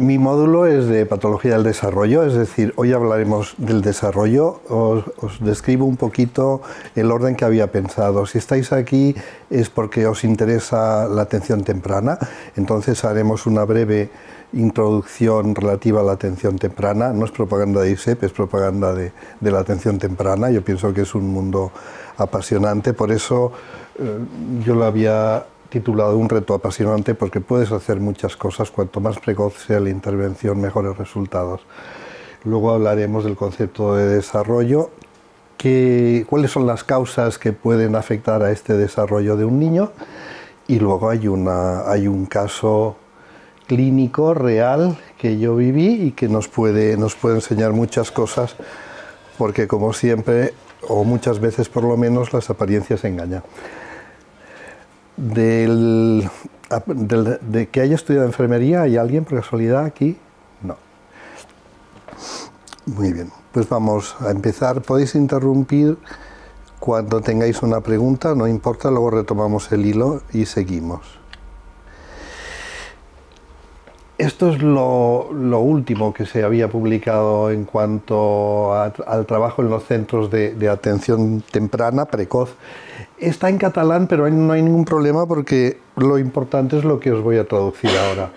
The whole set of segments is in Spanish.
Mi módulo es de patología del desarrollo, es decir, hoy hablaremos del desarrollo. Os describo un poquito el orden que había pensado. Si estáis aquí es porque os interesa la atención temprana, entonces haremos una breve introducción relativa a la atención temprana. No es propaganda de ISEP, es propaganda de la atención temprana. Yo pienso que es un mundo apasionante, por eso yo lo había titulado Un reto apasionante, porque puedes hacer muchas cosas. Cuanto más precoz sea la intervención, mejores resultados. Luego hablaremos del concepto de desarrollo, cuáles son las causas que pueden afectar a este desarrollo de un niño, y luego hay un caso clínico real que yo viví y que nos puede enseñar muchas cosas, porque como siempre, o muchas veces por lo menos, las apariencias engañan. De que haya estudiado enfermería, ¿hay alguien por casualidad aquí? No. Muy bien, pues vamos a empezar. Podéis interrumpir cuando tengáis una pregunta, no importa, luego retomamos el hilo y seguimos. Esto es lo último que se había publicado en cuanto al trabajo en los centros de atención temprana, precoz. Está en catalán, pero no hay ningún problema, porque lo importante es lo que os voy a traducir ahora.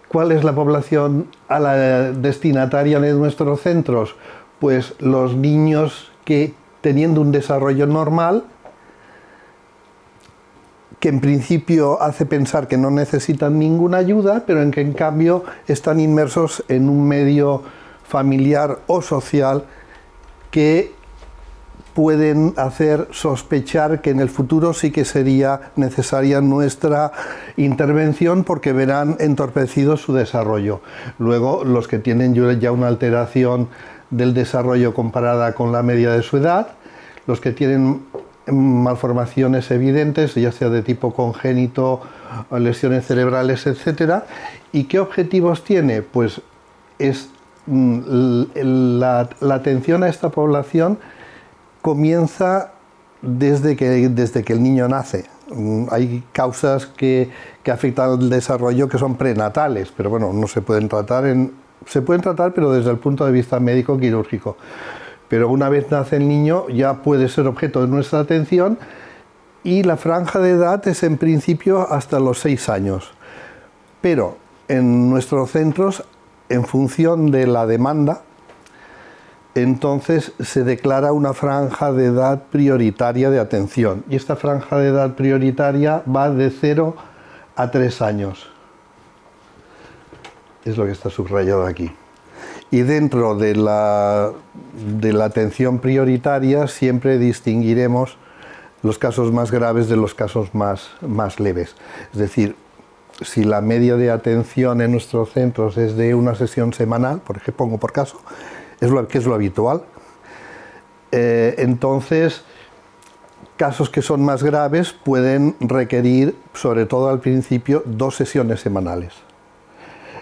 ¿Cuál es la población a la destinataria de nuestros centros? Pues los niños que, teniendo un desarrollo normal, que en principio hace pensar que no necesitan ninguna ayuda, pero en que en cambio están inmersos en un medio familiar o social que pueden hacer sospechar que en el futuro sí que sería necesaria nuestra intervención, porque verán entorpecido su desarrollo. Luego, los que tienen ya una alteración del desarrollo comparada con la media de su edad, los que tienen malformaciones evidentes, ya sea de tipo congénito, lesiones cerebrales, etc. ¿Y qué objetivos tiene? Pues es la atención a esta población comienza desde que el niño nace. Hay causas que afectan al desarrollo que son prenatales, pero bueno, no se pueden tratar se pueden tratar, pero desde el punto de vista médico-quirúrgico. Pero una vez nace el niño ya puede ser objeto de nuestra atención, y la franja de edad es en principio hasta los 6 años. Pero en nuestros centros, en función de la demanda, entonces se declara una franja de edad prioritaria de atención, y esta franja de edad prioritaria va de 0 a 3 años. Es lo que está subrayado aquí. Y dentro de la atención prioritaria siempre distinguiremos los casos más graves de los casos más leves. Es decir, si la media de atención en nuestros centros es de una sesión semanal, por ejemplo, pongo por caso, que es lo habitual, entonces casos que son más graves pueden requerir, sobre todo al principio, 2 sesiones semanales.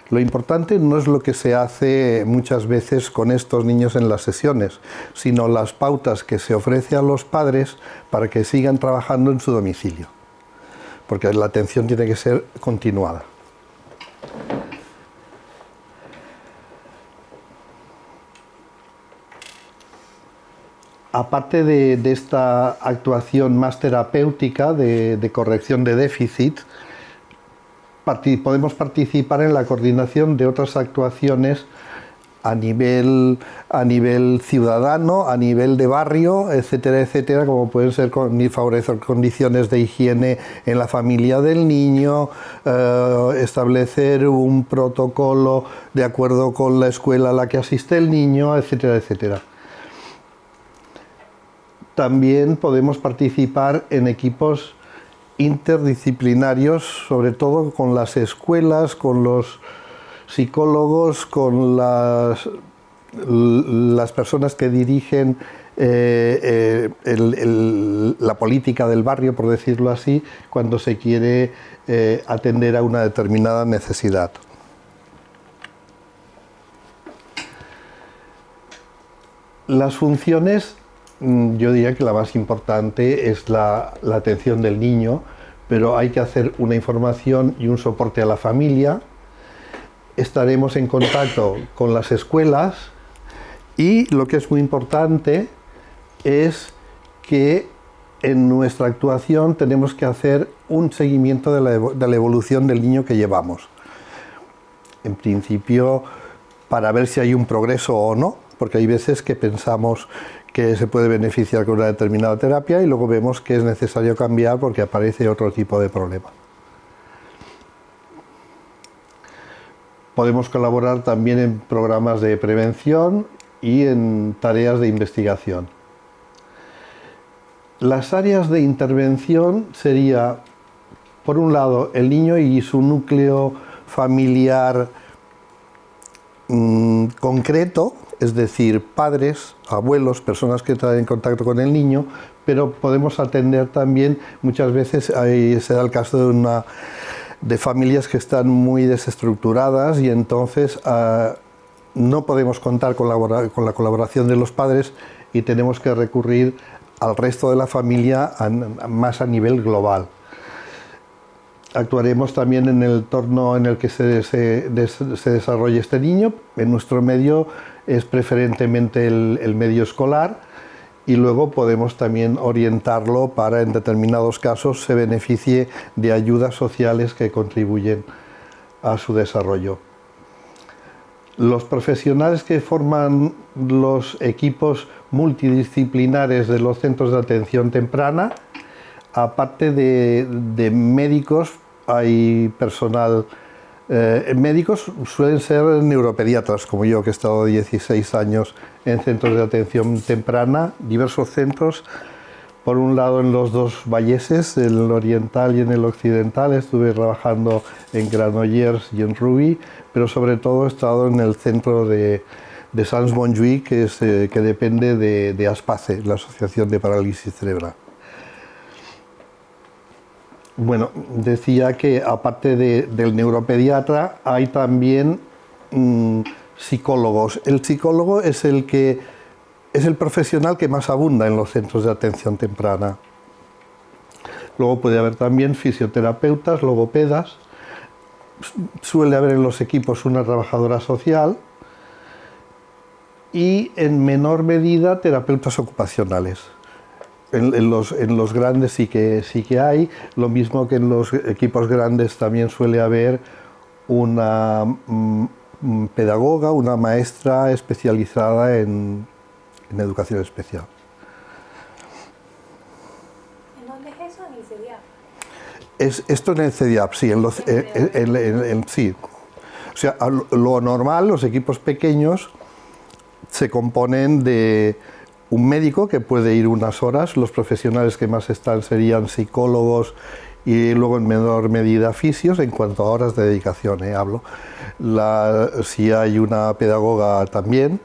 Lo importante no es lo que se hace muchas veces con estos niños en las sesiones, sino las pautas que se ofrece a los padres para que sigan trabajando en su domicilio, porque la atención tiene que ser continuada. Aparte de esta actuación más terapéutica de corrección de déficit, podemos participar en la coordinación de otras actuaciones a nivel ciudadano, a nivel de barrio, etcétera, etcétera, como pueden ser favorecer condiciones de higiene en la familia del niño, establecer un protocolo de acuerdo con la escuela a la que asiste el niño, etcétera, etcétera. También podemos participar en equipos interdisciplinarios, sobre todo con las escuelas, con los psicólogos, con las personas que dirigen la política del barrio, por decirlo así, cuando se quiere atender a una determinada necesidad. Las funciones, yo diría que la más importante es la atención del niño, pero hay que hacer una información y un soporte a la familia. Estaremos en contacto con las escuelas y lo que es muy importante es que en nuestra actuación tenemos que hacer un seguimiento de la evolución del niño que llevamos. En principio, para ver si hay un progreso o no, porque hay veces que pensamos que se puede beneficiar con una determinada terapia y luego vemos que es necesario cambiar porque aparece otro tipo de problema. Podemos colaborar también en programas de prevención y en tareas de investigación. Las áreas de intervención sería, por un lado, el niño y su núcleo familiar concreto, es decir, padres, abuelos, personas que están en contacto con el niño, pero podemos atender también, muchas veces se da el caso de familias que están muy desestructuradas y entonces no podemos contar con la colaboración de los padres y tenemos que recurrir al resto de la familia más a nivel global. Actuaremos también en el entorno en el que se desarrolle este niño. En nuestro medio es preferentemente el medio escolar y luego podemos también orientarlo para, en determinados casos, se beneficie de ayudas sociales que contribuyen a su desarrollo. Los profesionales que forman los equipos multidisciplinares de los centros de atención temprana, aparte de médicos, hay personal. Médicos suelen ser neuropediatras, como yo, que he estado 16 años en centros de atención temprana, diversos centros. Por un lado, en los dos valleses, el oriental y en el occidental, estuve trabajando en Granollers y en Rubí, pero sobre todo he estado en el centro de Sants-Montjuïc, que depende de ASPACE, la Asociación de Parálisis Cerebral. Bueno, decía que aparte del neuropediatra hay también psicólogos. El psicólogo es el profesional que más abunda en los centros de atención temprana. Luego puede haber también fisioterapeutas, logopedas. Suele haber en los equipos una trabajadora social y en menor medida terapeutas ocupacionales. En los grandes sí que hay, lo mismo que en los equipos grandes también suele haber una pedagoga, una maestra especializada en educación especial. ¿En dónde es eso? ¿En el CEDIAP? Esto en el CEDIAP, sí. Sí. O sea, lo normal, los equipos pequeños se componen de un médico que puede ir unas horas, los profesionales que más están serían psicólogos y luego en menor medida fisios, en cuanto a horas de dedicación, hablo. Si hay una pedagoga también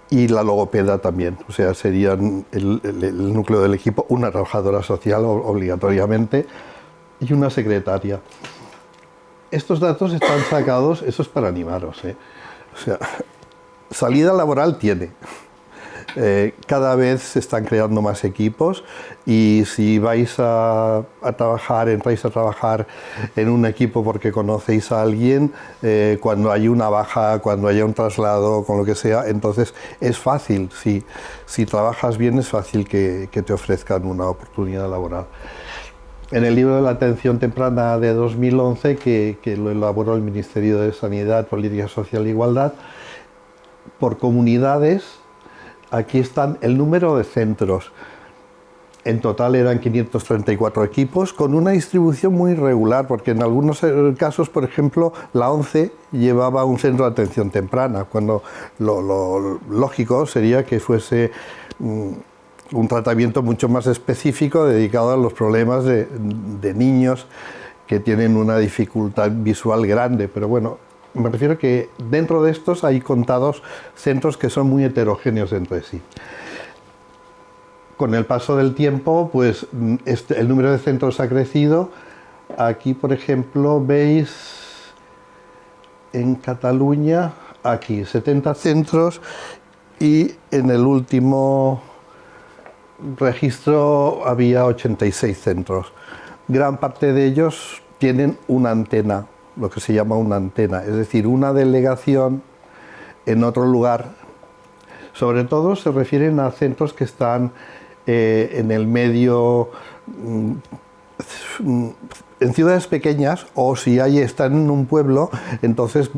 y la logopeda también, o sea, serían el núcleo del equipo, una trabajadora social obligatoriamente y una secretaria. Estos datos están sacados, eso es para animaros, o sea, salida laboral tiene. Cada vez se están creando más equipos y si vais a trabajar, entráis a trabajar en un equipo porque conocéis a alguien, cuando hay una baja, cuando haya un traslado, con lo que sea, entonces es fácil, si trabajas bien es fácil que te ofrezcan una oportunidad laboral. En el libro de la atención temprana de 2011, que lo elaboró el Ministerio de Sanidad, Política Social e Igualdad, por comunidades, aquí están el número de centros. En total eran 534 equipos, con una distribución muy irregular, porque en algunos casos, por ejemplo, la ONCE llevaba un centro de atención temprana, cuando lo lógico sería que fuese un tratamiento mucho más específico dedicado a los problemas de niños que tienen una dificultad visual grande, pero bueno, me refiero que dentro de estos hay contados centros que son muy heterogéneos entre sí. Con el paso del tiempo, pues el número de centros ha crecido. Aquí, por ejemplo, veis en Cataluña, aquí 70 centros y en el último registro había 86 centros. gran parte de ellos tienen una antena, lo que se llama una antena, es decir, una delegación en otro lugar. Sobre todo se refieren a centros que están en el medio, en ciudades pequeñas, o si están en un pueblo, entonces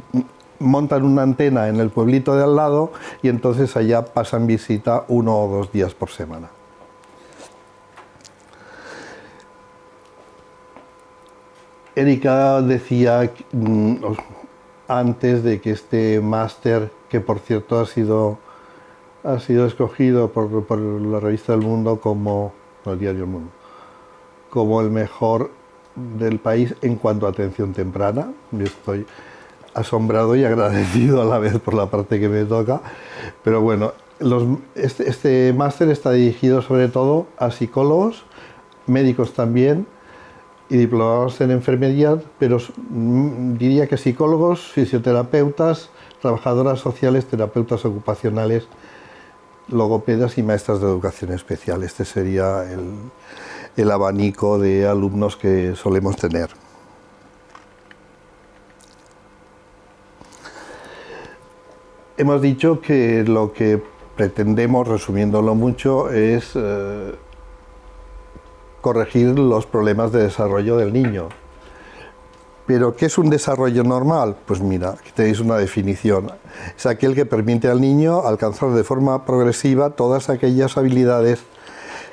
montan una antena en el pueblito de al lado y entonces allá pasan visita 1 o 2 días por semana. Erika decía antes de que este máster, que por cierto ha sido escogido por la revista del Mundo el diario El Mundo, como el mejor del país en cuanto a atención temprana. Yo estoy asombrado y agradecido a la vez por la parte que me toca, pero bueno, este máster está dirigido sobre todo a psicólogos, médicos también, y diplomados en enfermería, pero diría que psicólogos, fisioterapeutas, trabajadoras sociales, terapeutas ocupacionales, logopedas y maestras de educación especial. Este sería el abanico de alumnos que solemos tener. Hemos dicho que lo que pretendemos, resumiéndolo mucho, es corregir los problemas de desarrollo del niño. ¿Pero qué es un desarrollo normal? Pues mira, aquí tenéis una definición. Es aquel que permite al niño alcanzar de forma progresiva todas aquellas habilidades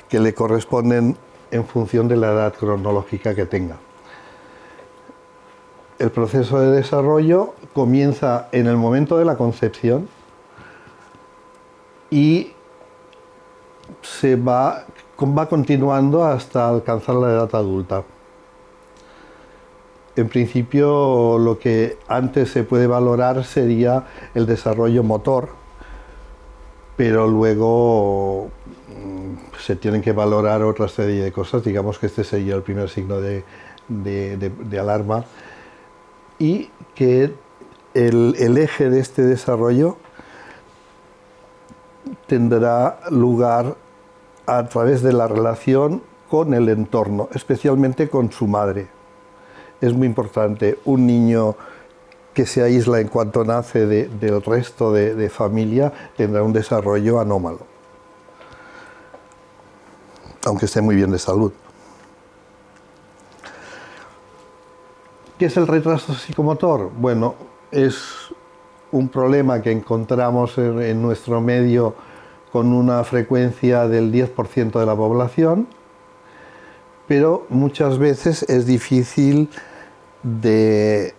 que le corresponden en función de la edad cronológica que tenga. El proceso de desarrollo comienza en el momento de la concepción y se va continuando hasta alcanzar la edad adulta. En principio, lo que antes se puede valorar sería el desarrollo motor, pero luego se tienen que valorar otra serie de cosas. Digamos que este sería el primer signo de alarma, y que el eje de este desarrollo tendrá lugar a través de la relación con el entorno, especialmente con su madre. Es muy importante. Un niño que se aísla en cuanto nace del resto de familia tendrá un desarrollo anómalo, aunque esté muy bien de salud. ¿Qué es el retraso psicomotor? Bueno, es un problema que encontramos en nuestro medio con una frecuencia del 10% de la población, pero muchas veces es difícil de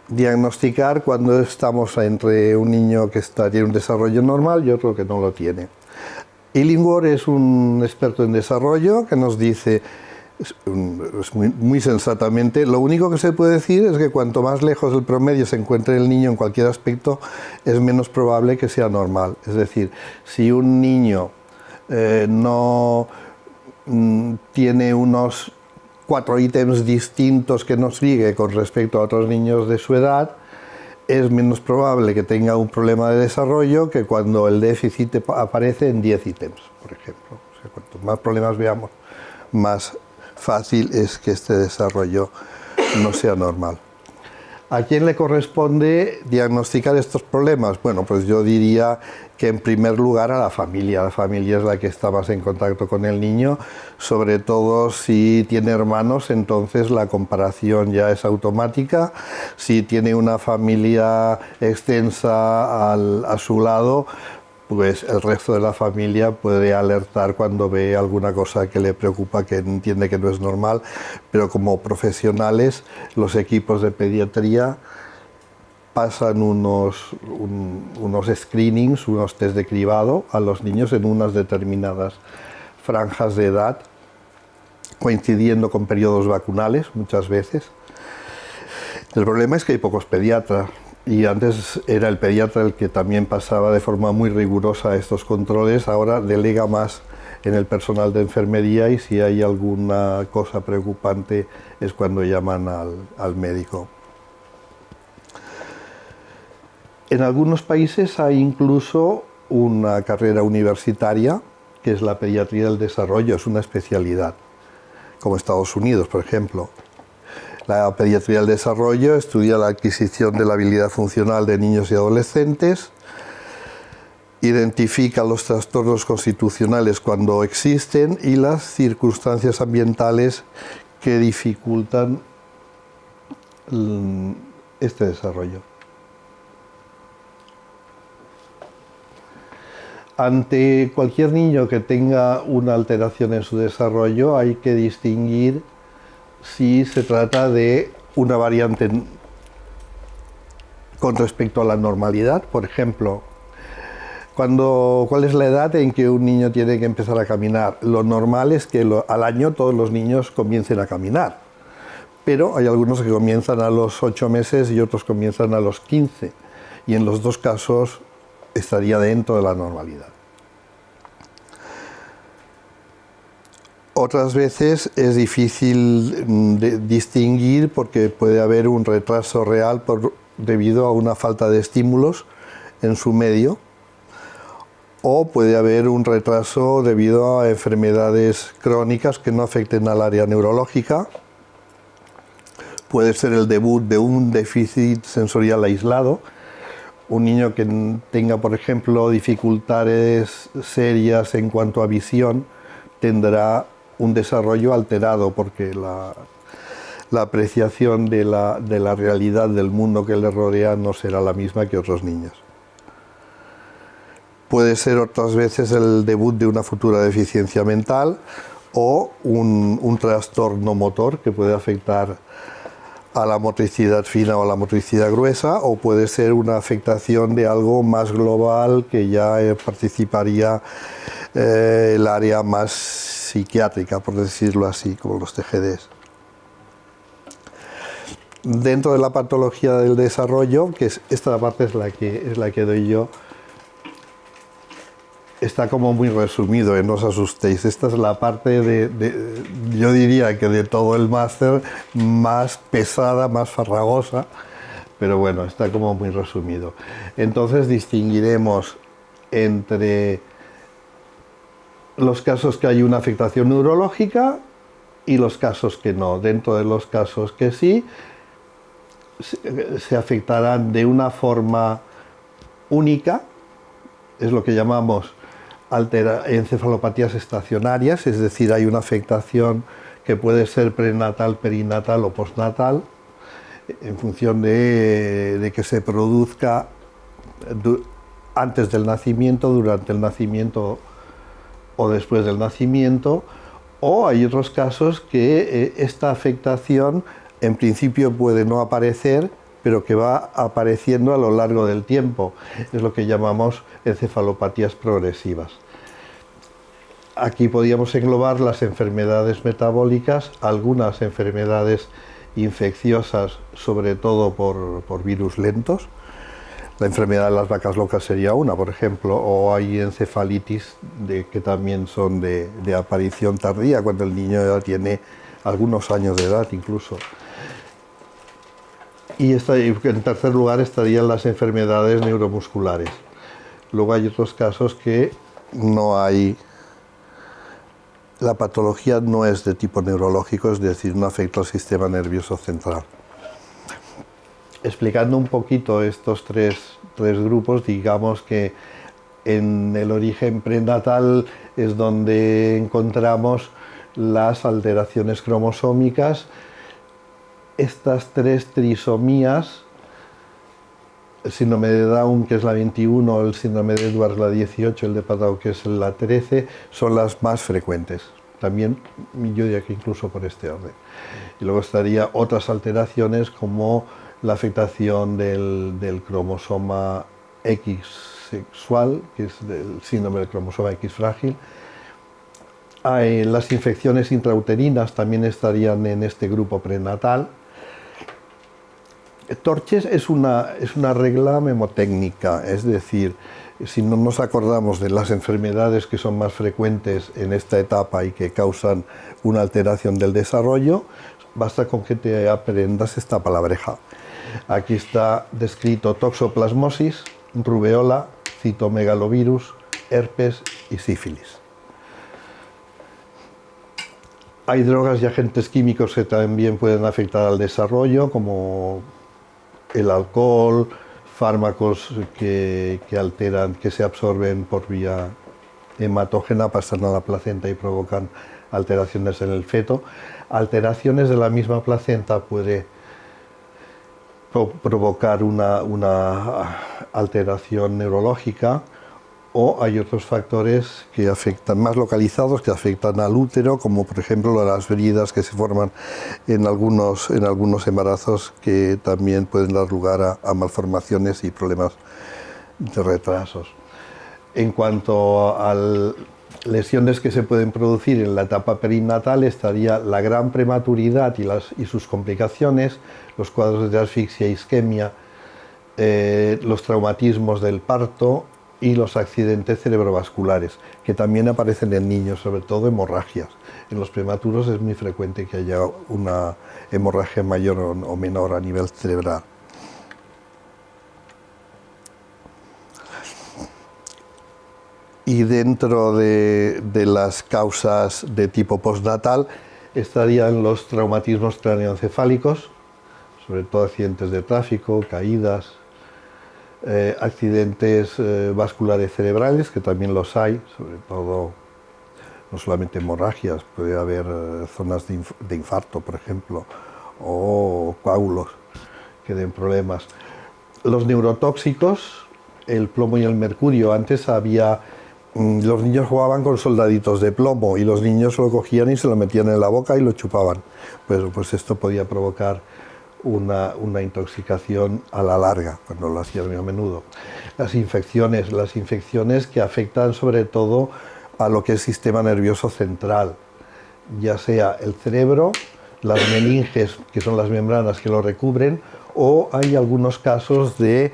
diagnosticar cuando estamos entre un niño que tiene un desarrollo normal y otro que no lo tiene. Illingworth es un experto en desarrollo que nos dice, muy sensatamente, lo único que se puede decir es que cuanto más lejos del promedio se encuentre el niño en cualquier aspecto, es menos probable que sea normal. Es decir, si un niño no tiene unos 4 ítems distintos que nos sigue con respecto a otros niños de su edad, es menos probable que tenga un problema de desarrollo que cuando el déficit aparece en 10 ítems, por ejemplo. O sea, cuanto más problemas veamos, más fácil es que este desarrollo no sea normal. ¿A quién le corresponde diagnosticar estos problemas? Bueno, pues yo diría que en primer lugar a la familia. La familia es la que está más en contacto con el niño, sobre todo si tiene hermanos, entonces la comparación ya es automática. Si tiene una familia extensa a su lado, pues el resto de la familia puede alertar cuando ve alguna cosa que le preocupa, que entiende que no es normal, pero como profesionales, los equipos de pediatría pasan unos screenings, unos test de cribado a los niños en unas determinadas franjas de edad, coincidiendo con periodos vacunales muchas veces. El problema es que hay pocos pediatras. Y antes era el pediatra el que también pasaba de forma muy rigurosa estos controles, ahora delega más en el personal de enfermería y si hay alguna cosa preocupante es cuando llaman al médico. En algunos países hay incluso una carrera universitaria que es la pediatría del desarrollo, es una especialidad como Estados Unidos, por ejemplo. La pediatría del desarrollo estudia la adquisición de la habilidad funcional de niños y adolescentes, identifica los trastornos constitucionales cuando existen y las circunstancias ambientales que dificultan este desarrollo. Ante cualquier niño que tenga una alteración en su desarrollo hay que distinguir si se trata de una variante con respecto a la normalidad. Por ejemplo, ¿cuál es la edad en que un niño tiene que empezar a caminar? Lo normal es que al año todos los niños comiencen a caminar, pero hay algunos que comienzan a los 8 meses y otros comienzan a los 15, y en los dos casos estaría dentro de la normalidad. Otras veces es difícil distinguir porque puede haber un retraso real debido a una falta de estímulos en su medio, o puede haber un retraso debido a enfermedades crónicas que no afecten al área neurológica. Puede ser el debut de un déficit sensorial aislado. Un niño que tenga, por ejemplo, dificultades serias en cuanto a visión tendrá un desarrollo alterado porque la apreciación de la realidad del mundo que le rodea no será la misma que otros niños. Puede ser otras veces el debut de una futura deficiencia mental o un trastorno motor que puede afectar a la motricidad fina o a la motricidad gruesa, o puede ser una afectación de algo más global que ya participaría el área más psiquiátrica, por decirlo así, como los TGDs. Dentro de la patología del desarrollo, que esta parte es la que doy yo, está como muy resumido, no os asustéis. Esta es la parte yo diría que de todo el máster más pesada, más farragosa, pero bueno, está como muy resumido. Entonces distinguiremos entre los casos que hay una afectación neurológica y los casos que no. Dentro de los casos que sí, se afectarán de una forma única, es lo que llamamos encefalopatías estacionarias, es decir, hay una afectación que puede ser prenatal, perinatal o postnatal, en función de que se produzca antes del nacimiento, durante el nacimiento o después del nacimiento, o hay otros casos que esta afectación en principio puede no aparecer, pero que va apareciendo a lo largo del tiempo. Es lo que llamamos encefalopatías progresivas. Aquí podríamos englobar las enfermedades metabólicas, algunas enfermedades infecciosas, sobre todo por virus lentos. La enfermedad de las vacas locas sería una, por ejemplo, o hay encefalitis que también son de aparición tardía, cuando el niño ya tiene algunos años de edad incluso. Y en tercer lugar estarían las enfermedades neuromusculares. Luego hay otros casos que no hay, la patología no es de tipo neurológico, es decir, no afecta al sistema nervioso central. Explicando un poquito estos tres grupos, digamos que en el origen prenatal es donde encontramos las alteraciones cromosómicas. Estas tres trisomías, el síndrome de Down, que es la 21, el síndrome de Edwards, la 18, el de Patau, que es la 13, son las más frecuentes. También yo diría que incluso por este orden. Y luego estaría otras alteraciones como la afectación del cromosoma X sexual, que es el síndrome del cromosoma X frágil. Las infecciones intrauterinas también estarían en este grupo prenatal. Torches es una regla memotécnica, es decir, si no nos acordamos de las enfermedades que son más frecuentes en esta etapa y que causan una alteración del desarrollo, basta con que te aprendas esta palabreja. Aquí está descrito toxoplasmosis, rubeola, citomegalovirus, herpes y sífilis. Hay drogas y agentes químicos que también pueden afectar al desarrollo, como el alcohol, fármacos que alteran, que se absorben por vía hematógena, pasan a la placenta y provocan alteraciones en el feto. Alteraciones de la misma placenta puede provocar una alteración neurológica, o hay otros factores que afectan, más localizados, que afectan al útero, como por ejemplo las heridas que se forman en algunos embarazos, que también pueden dar lugar a malformaciones y problemas de retrasos. En cuanto a lesiones que se pueden producir en la etapa perinatal, estaría la gran prematuridad y sus complicaciones, los cuadros de asfixia e isquemia, los traumatismos del parto y los accidentes cerebrovasculares, que también aparecen en niños, sobre todo hemorragias. En los prematuros es muy frecuente que haya una hemorragia mayor o menor a nivel cerebral. Y dentro de las causas de tipo postnatal estarían los traumatismos craneoencefálicos, sobre todo accidentes de tráfico, caídas, accidentes vasculares cerebrales, que también los hay, sobre todo, no solamente hemorragias, puede haber zonas de infarto, por ejemplo, o coágulos que den problemas. Los neurotóxicos, el plomo y el mercurio. Antes los niños jugaban con soldaditos de plomo y los niños lo cogían y se lo metían en la boca y lo chupaban. Pues esto podía provocar una intoxicación a la larga, cuando lo hacían muy a menudo. Las infecciones que afectan sobre todo a lo que es el sistema nervioso central, ya sea el cerebro, las meninges, que son las membranas que lo recubren, o hay algunos casos de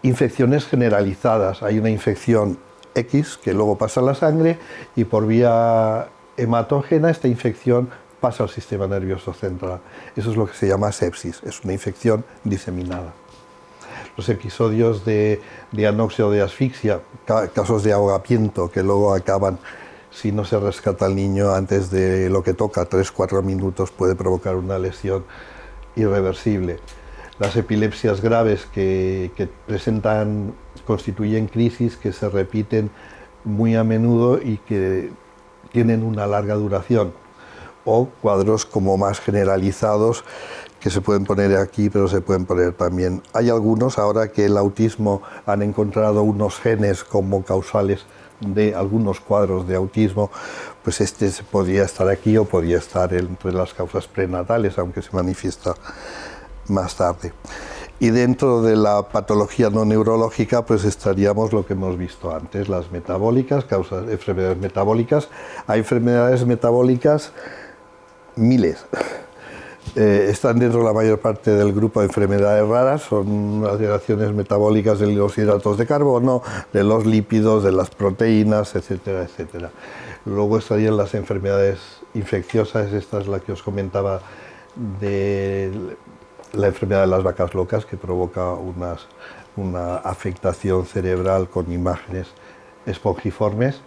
infecciones generalizadas. Hay una infección X que luego pasa a la sangre y por vía hematógena esta infección pasa al sistema nervioso central. Eso es lo que se llama sepsis, es una infección diseminada. Los episodios de anoxia o de asfixia, casos de ahogamiento que luego acaban, si no se rescata al niño antes de lo que toca, 3-4 minutos, puede provocar una lesión irreversible. Las epilepsias graves que constituyen crisis que se repiten muy a menudo y que tienen una larga duración, o cuadros como más generalizados que se pueden poner aquí, pero se pueden poner también. Hay algunos, ahora que el autismo han encontrado unos genes como causales de algunos cuadros de autismo, pues este podría estar aquí o podría estar entre las causas prenatales, aunque se manifiesta más tarde. Y dentro de la patología no neurológica, pues estaríamos lo que hemos visto antes, las metabólicas, enfermedades metabólicas. Hay enfermedades metabólicas miles. Están dentro de la mayor parte del grupo de enfermedades raras, son alteraciones metabólicas de los hidratos de carbono, de los lípidos, de las proteínas, etcétera, etcétera. Luego estarían las enfermedades infecciosas, esta es la que os comentaba de la enfermedad de las vacas locas, que provoca una afectación cerebral con imágenes espongiformes.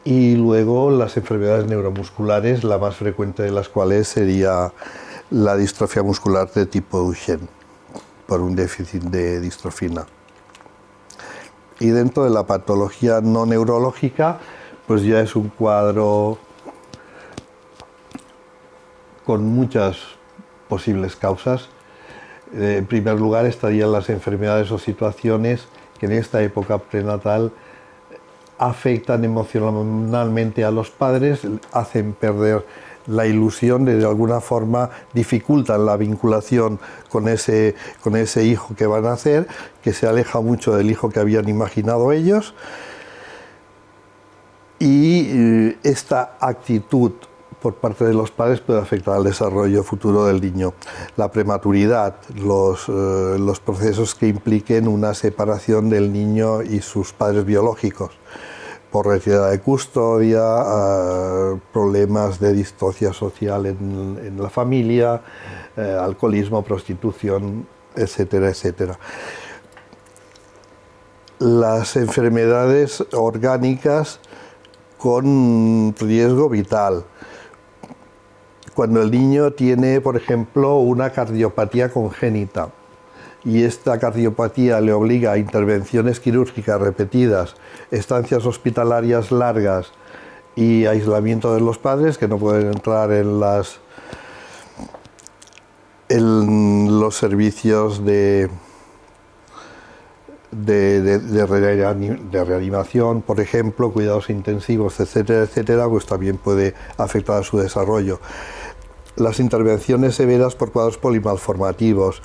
Y luego las enfermedades neuromusculares, la más frecuente de las cuales sería la distrofia muscular de tipo Duchenne, por un déficit de distrofina. Y dentro de la patología no neurológica, pues ya es un cuadro con muchas posibles causas. En primer lugar estarían las enfermedades o situaciones que en esta época prenatal afectan emocionalmente a los padres, hacen perder la ilusión, de alguna forma dificultan la vinculación con ese hijo que van a hacer, que se aleja mucho del hijo que habían imaginado ellos. Y esta actitud por parte de los padres puede afectar al desarrollo futuro del niño. La prematuridad, los procesos que impliquen una separación del niño y sus padres biológicos, por retirada de custodia, problemas de distancia social en la familia, alcoholismo, prostitución, etcétera, etcétera. Las enfermedades orgánicas con riesgo vital, cuando el niño tiene, por ejemplo, una cardiopatía congénita y esta cardiopatía le obliga a intervenciones quirúrgicas repetidas, estancias hospitalarias largas y aislamiento de los padres que no pueden entrar en los servicios de reanimación, por ejemplo, cuidados intensivos, etcétera, etcétera, pues también puede afectar a su desarrollo. Las intervenciones severas por cuadros polimalformativos,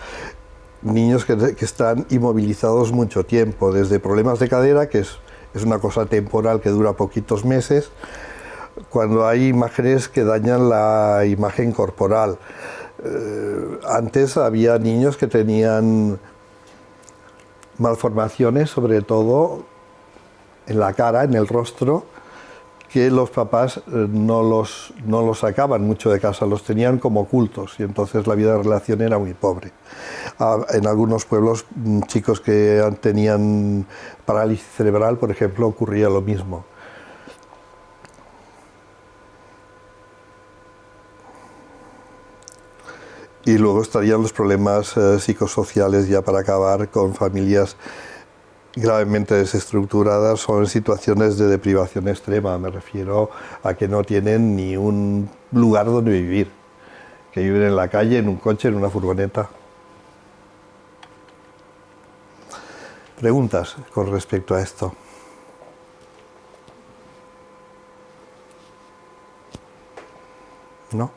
niños que están inmovilizados mucho tiempo, desde problemas de cadera, que es una cosa temporal que dura poquitos meses, cuando hay imágenes que dañan la imagen corporal. Antes había niños que tenían malformaciones, sobre todo en la cara, en el rostro, que los papás no los sacaban mucho de casa, los tenían como ocultos y entonces la vida de relación era muy pobre. En algunos pueblos, chicos que tenían parálisis cerebral, por ejemplo, ocurría lo mismo. Y luego estarían los problemas psicosociales, ya para acabar, con familias gravemente desestructuradas o en situaciones de deprivación extrema. Me refiero a que no tienen ni un lugar donde vivir, que viven en la calle, en un coche, en una furgoneta. ¿Preguntas con respecto a esto? ¿No?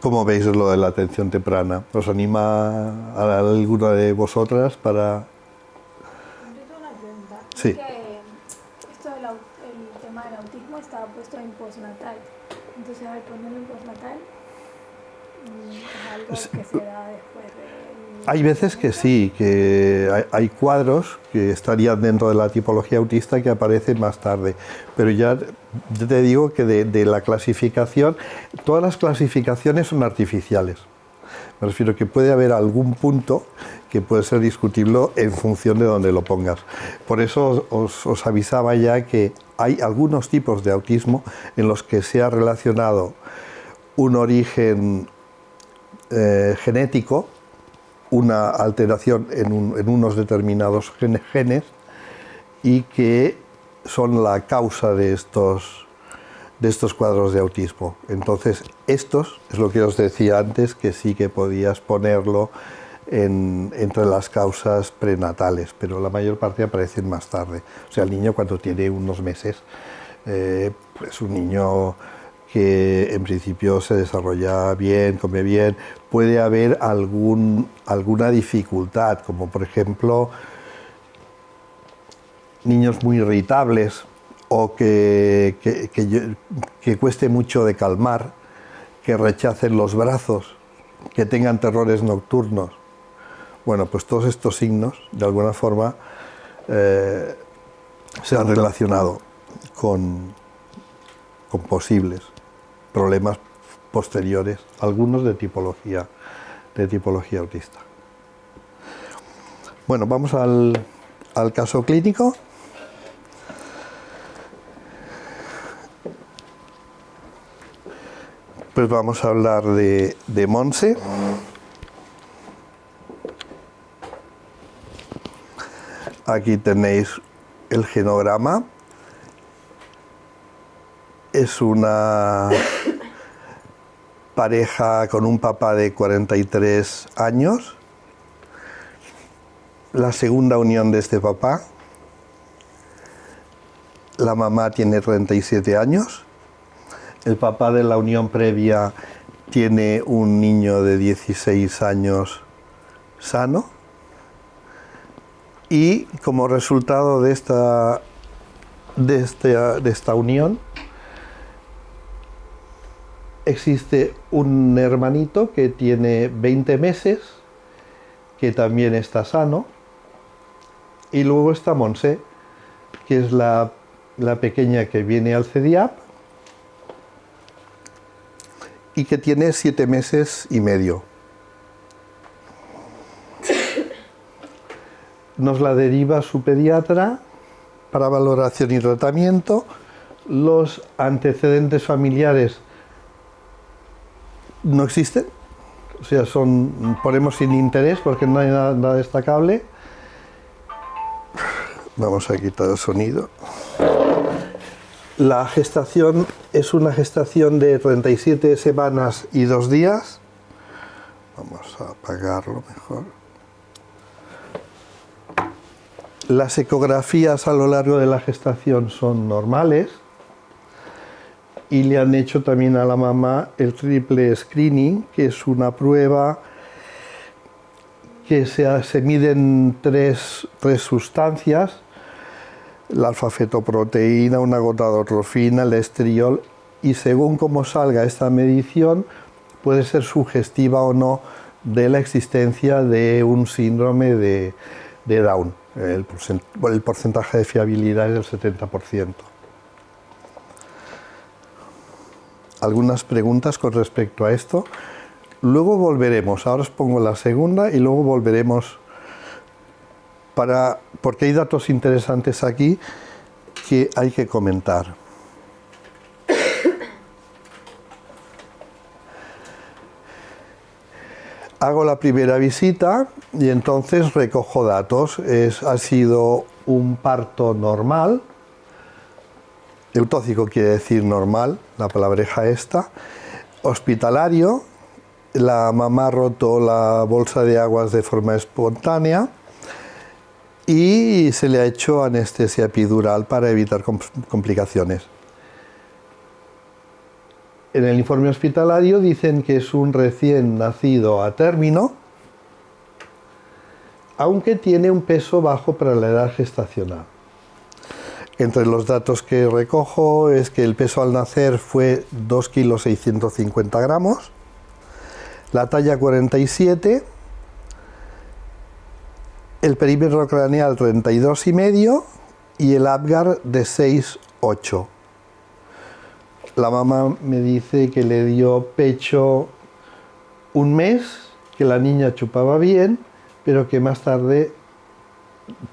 ¿Cómo veis lo de la atención temprana? ¿Os anima a alguna de vosotras para...? Yo tengo una pregunta. Sí. Es que esto el tema del autismo estaba puesto en postnatal. Entonces, al ponerlo en postnatal, es algo que se da después de... Hay veces que sí, que hay cuadros que estarían dentro de la tipología autista que aparecen más tarde, pero ya te digo que de la clasificación, todas las clasificaciones son artificiales. Me refiero que puede haber algún punto que puede ser discutible en función de donde lo pongas. Por eso os avisaba ya que hay algunos tipos de autismo en los que se ha relacionado un origen genético, una alteración en unos determinados genes y que son la causa de estos cuadros de autismo. Entonces, estos es lo que os decía antes, que sí que podías ponerlo entre las causas prenatales, pero la mayor parte aparecen más tarde. O sea, el niño cuando tiene unos meses, pues un niño que en principio se desarrolla bien, come bien, puede haber alguna dificultad, como por ejemplo niños muy irritables o que cueste mucho de calmar, que rechacen los brazos, que tengan terrores nocturnos. Bueno, pues todos estos signos, de alguna forma, se han relacionado con posibles problemas posteriores, algunos de tipología autista. Bueno, vamos al caso clínico. Pues vamos a hablar de Montse. Aquí tenéis el genograma. Es una pareja con un papá de 43 años. La segunda unión de este papá. La mamá tiene 37 años. El papá de la unión previa tiene un niño de 16 años sano. Y como resultado de esta unión, existe un hermanito que tiene 20 meses, que también está sano, y luego está Montse, que es la pequeña que viene al CEDIAP y que tiene 7 meses y medio. Nos la deriva su pediatra para valoración y tratamiento. Los antecedentes familiares no existen, o sea, ponemos sin interés porque no hay nada destacable. Vamos a quitar el sonido. La gestación es una gestación de 37 semanas y 2 días. Vamos a apagarlo mejor. Las ecografías a lo largo de la gestación son normales y le han hecho también a la mamá el triple screening, que es una prueba que se miden tres sustancias: la alfa-fetoproteína, una gota de atrofina, el estriol, y según cómo salga esta medición puede ser sugestiva o no de la existencia de un síndrome de Down. El porcentaje de fiabilidad es del 70%. ¿Algunas preguntas con respecto a esto? Luego volveremos, ahora os pongo la segunda y luego volveremos porque hay datos interesantes aquí que hay que comentar. Hago la primera visita y entonces recojo datos. Ha sido un parto normal. Eutóxico quiere decir normal, la palabreja esta. Hospitalario, la mamá ha roto la bolsa de aguas de forma espontánea y se le ha hecho anestesia epidural para evitar complicaciones. En el informe hospitalario dicen que es un recién nacido a término, aunque tiene un peso bajo para la edad gestacional. Entre los datos que recojo es que el peso al nacer fue 2,650 kilos, la talla 47, el perímetro craneal 32,5 y el Apgar de 6,8. La mamá me dice que le dio pecho un mes, que la niña chupaba bien, pero que más tarde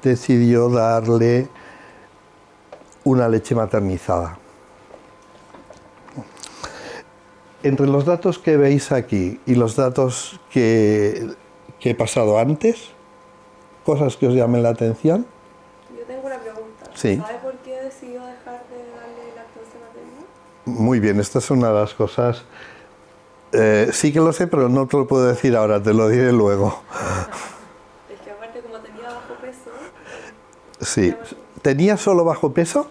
decidió darle una leche maternizada. Entre los datos que veis aquí y los datos que he pasado antes, cosas que os llamen la atención. Yo tengo una pregunta. Sí. ¿Sabe por qué decidió dejar de darle lactancia materna? Muy bien, esta es una de las cosas. Sí que lo sé, pero no te lo puedo decir ahora, te lo diré luego. Es que aparte como tenía bajo peso... Sí. ¿Tenía solo bajo peso?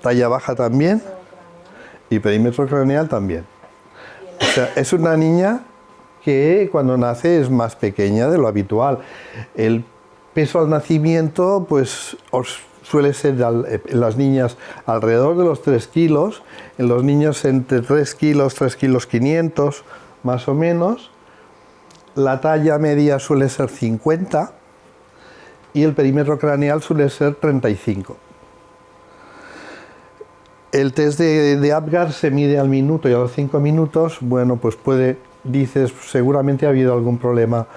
Talla baja también. Y perímetro craneal también. O sea, es una niña que cuando nace es más pequeña de lo habitual. El peso al nacimiento pues suele ser en las niñas alrededor de los 3 kilos, en los niños entre 3 kilos, 3,5 kilos más o menos. La talla media suele ser 50 y el perímetro craneal suele ser 35. El test de Apgar se mide al minuto y a los 5 minutos, bueno, pues dices, seguramente ha habido algún problema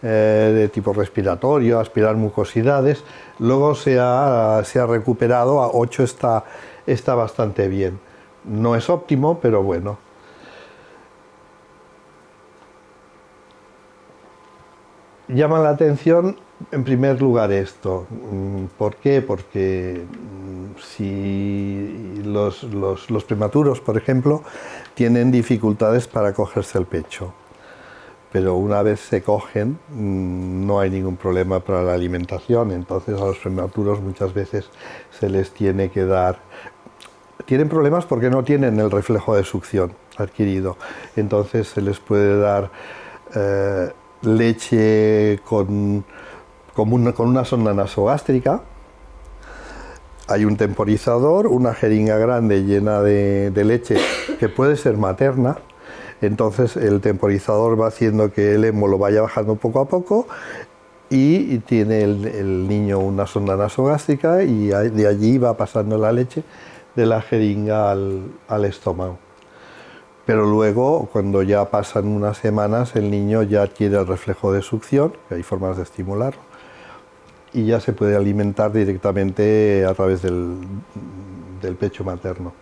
de tipo respiratorio, aspirar mucosidades. Luego se ha recuperado, a 8 está bastante bien. No es óptimo, pero bueno. Llama la atención, en primer lugar, esto. ¿Por qué? Porque si los prematuros, por ejemplo, tienen dificultades para cogerse el pecho, pero una vez se cogen no hay ningún problema para la alimentación, entonces a los prematuros muchas veces se les tiene que dar... Tienen problemas porque no tienen el reflejo de succión adquirido, entonces se les puede dar leche con una sonda nasogástrica. Hay un temporizador, una jeringa grande llena de leche que puede ser materna. Entonces el temporizador va haciendo que el hemo lo vaya bajando poco a poco y tiene el niño una sonda nasogástrica y de allí va pasando la leche de la jeringa al estómago. Pero luego, cuando ya pasan unas semanas, el niño ya adquiere el reflejo de succión, que hay formas de estimularlo, y ya se puede alimentar directamente a través del pecho materno.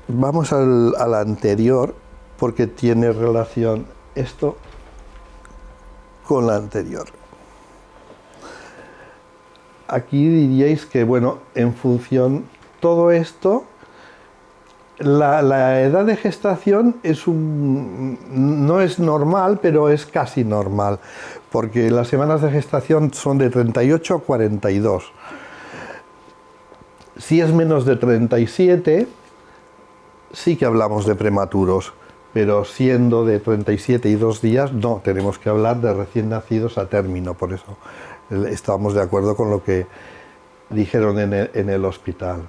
Vamos al anterior, porque tiene relación esto con la anterior. Aquí diríais que, bueno, en función todo esto, la edad de gestación no es normal, pero es casi normal, porque las semanas de gestación son de 38 a 42. Si es menos de 37, sí que hablamos de prematuros, pero siendo de 37 y 2 días, no, tenemos que hablar de recién nacidos a término, por eso estamos de acuerdo con lo que dijeron en el hospital.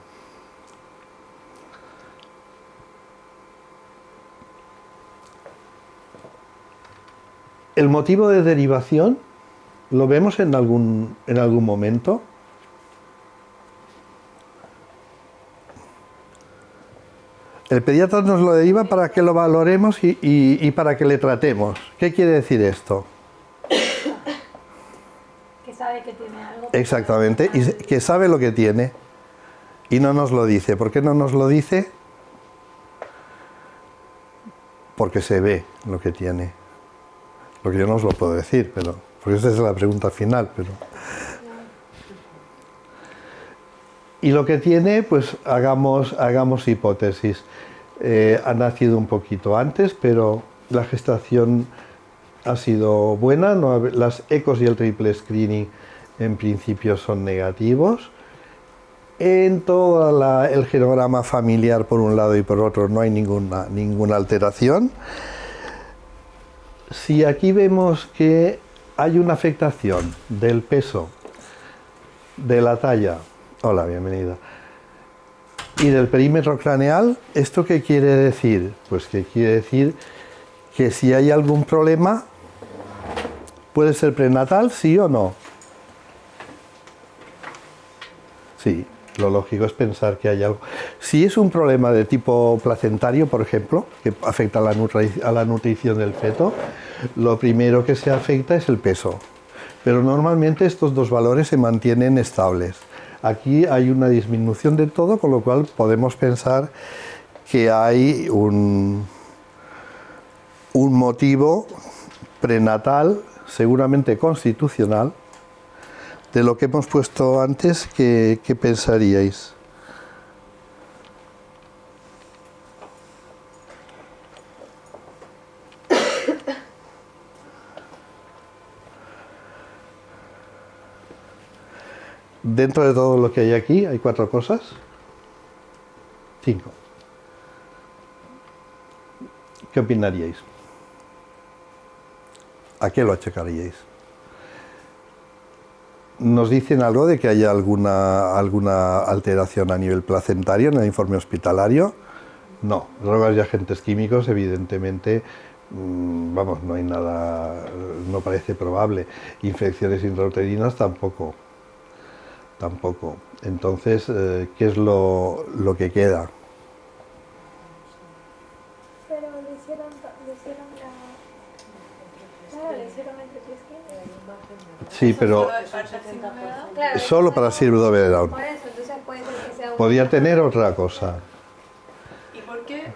¿El motivo de derivación lo vemos en algún momento? El pediatra nos lo deriva para que lo valoremos y para que le tratemos. ¿Qué quiere decir esto? Que sabe que tiene algo. Exactamente, y que sabe lo que tiene y no nos lo dice. ¿Por qué no nos lo dice? Porque se ve lo que tiene. Lo que yo no os lo puedo decir, pero porque esa es la pregunta final. Y lo que tiene, pues hagamos hipótesis. Ha nacido un poquito antes, pero la gestación ha sido buena. Las ecos y el triple screening en principio son negativos. En todo el genograma familiar por un lado y por otro no hay ninguna alteración. Si aquí vemos que hay una afectación del peso, de la talla, hola, bienvenida, y del perímetro craneal, ¿esto qué quiere decir? Pues que quiere decir que si hay algún problema, puede ser prenatal, sí o no. Sí, lo lógico es pensar que hay algo. Si es un problema de tipo placentario, por ejemplo, que afecta a la nutrición del feto, lo primero que se afecta es el peso. Pero normalmente estos dos valores se mantienen estables. Aquí hay una disminución de todo, con lo cual podemos pensar que hay un motivo prenatal, seguramente constitucional. De lo que hemos puesto antes, ¿qué pensaríais? Dentro de todo lo que hay aquí, hay 4 cosas. 5. ¿Qué opinaríais? ¿A qué lo achacaríais? ¿Nos dicen algo de que haya alguna alteración a nivel placentario en el informe hospitalario? No. Drogas y agentes químicos, evidentemente, vamos, no hay nada, no parece probable. Infecciones intrauterinas tampoco. Entonces, ¿qué es lo que queda? Pero le hicieron le hicieron el triple skin. Sí, pero Claro, solo para síndrome de Down. por eso, entonces puede ser que sea Podía tener otra cosa. ¿Y por qué,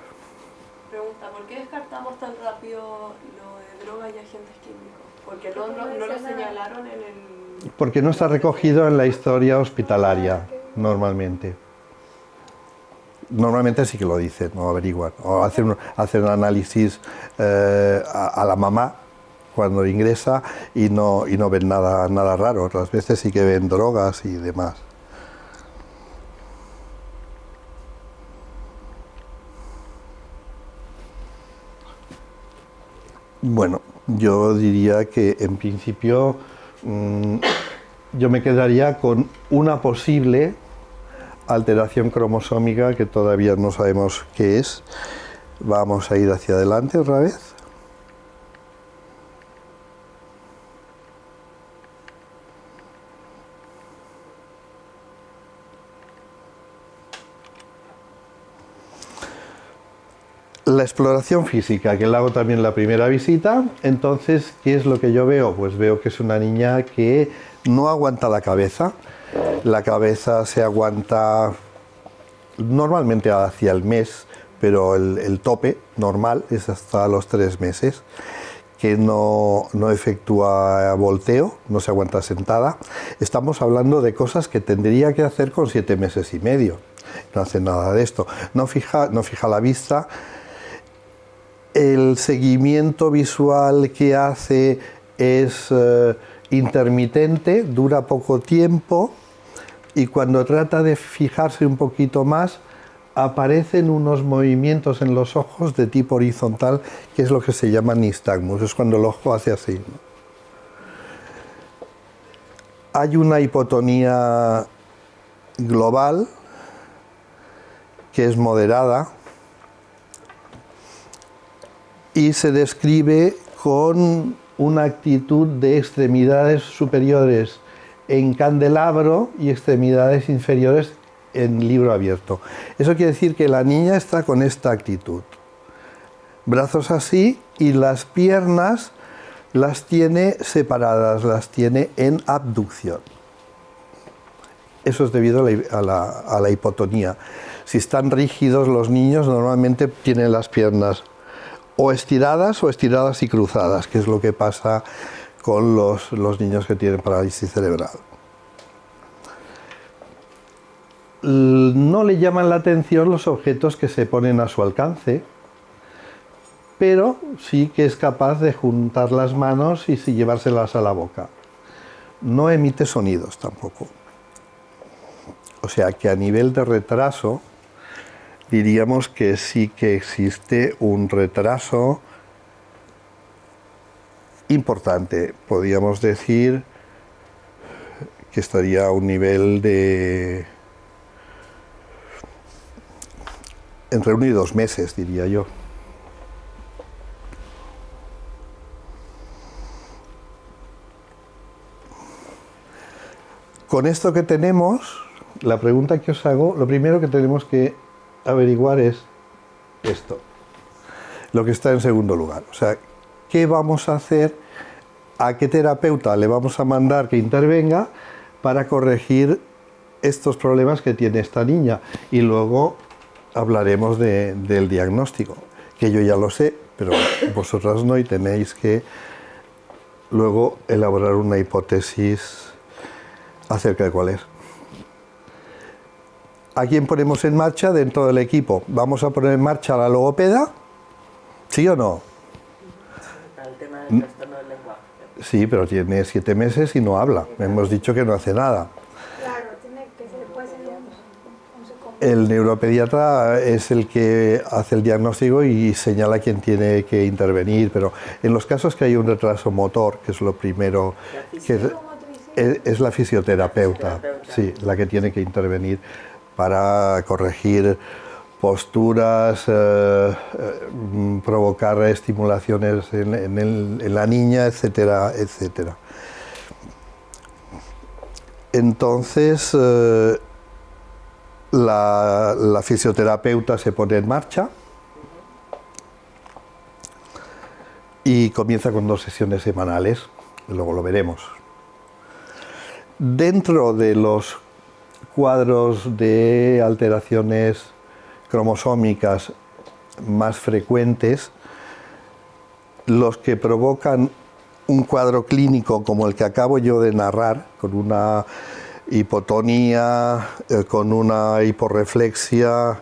pregunta, por qué descartamos tan rápido lo de drogas y agentes químicos? Porque no lo señalaron en el... Porque no está recogido en la historia hospitalaria, normalmente. Normalmente sí que lo dicen, o averiguan, o hacen un análisis a la mamá cuando ingresa y no ven nada raro. Otras veces sí que ven drogas y demás. Bueno, yo diría que en principio yo me quedaría con una posible alteración cromosómica que todavía no sabemos qué es. Vamos a ir hacia adelante otra vez. La exploración física, que la hago también en la primera visita. Entonces, ¿qué es lo que yo veo? Pues veo que es una niña que no aguanta la cabeza. La cabeza se aguanta normalmente hacia el mes, pero el tope normal es hasta los 3 meses, que no efectúa volteo, no se aguanta sentada. Estamos hablando de cosas que tendría que hacer con 7 meses y medio. No hace nada de esto. No fija la vista. El seguimiento visual que hace es intermitente, dura poco tiempo, y cuando trata de fijarse un poquito más, aparecen unos movimientos en los ojos de tipo horizontal, que es lo que se llama nistagmus, es cuando el ojo hace así, ¿no? Hay una hipotonía global, que es moderada, y se describe con una actitud de extremidades superiores en candelabro y extremidades inferiores en libro abierto. Eso quiere decir que la niña está con esta actitud. Brazos así, y las piernas las tiene separadas, las tiene en abducción. Eso es debido a la hipotonía. Si están rígidos los niños, normalmente tienen las piernas o estiradas y cruzadas, que es lo que pasa con los niños que tienen parálisis cerebral. No le llaman la atención los objetos que se ponen a su alcance, pero sí que es capaz de juntar las manos y llevárselas a la boca. No emite sonidos tampoco. O sea que a nivel de retraso, diríamos que sí que existe un retraso importante. Podríamos decir que estaría a un nivel de entre 1 y 2 meses, diría yo. Con esto que tenemos, la pregunta que os hago, lo primero que tenemos que averiguar es esto, lo que está en segundo lugar. O sea, ¿qué vamos a hacer? ¿A qué terapeuta le vamos a mandar que intervenga para corregir estos problemas que tiene esta niña? Y luego hablaremos del diagnóstico, que yo ya lo sé, pero vosotras no, y tenéis que luego elaborar una hipótesis acerca de cuál es. ¿A quién ponemos en marcha dentro del equipo? ¿Vamos a poner en marcha a la logopeda? ¿Sí o no? El tema del trastorno del lenguaje. Sí, pero tiene 7 meses y no habla. Hemos dicho que no hace nada. Claro, tiene que se le puede hacer un psicólogo. El neuropediatra es el que hace el diagnóstico y señala quién tiene que intervenir, pero en los casos que hay un retraso motor, que es lo primero, que es la fisioterapeuta, sí, la que tiene que intervenir para corregir posturas, provocar estimulaciones en la niña, etcétera, etcétera. Entonces, la fisioterapeuta se pone en marcha y comienza con 2 sesiones semanales, luego lo veremos. Dentro de los cuadros de alteraciones cromosómicas más frecuentes, los que provocan un cuadro clínico como el que acabo yo de narrar, con una hipotonía, con una hiporreflexia,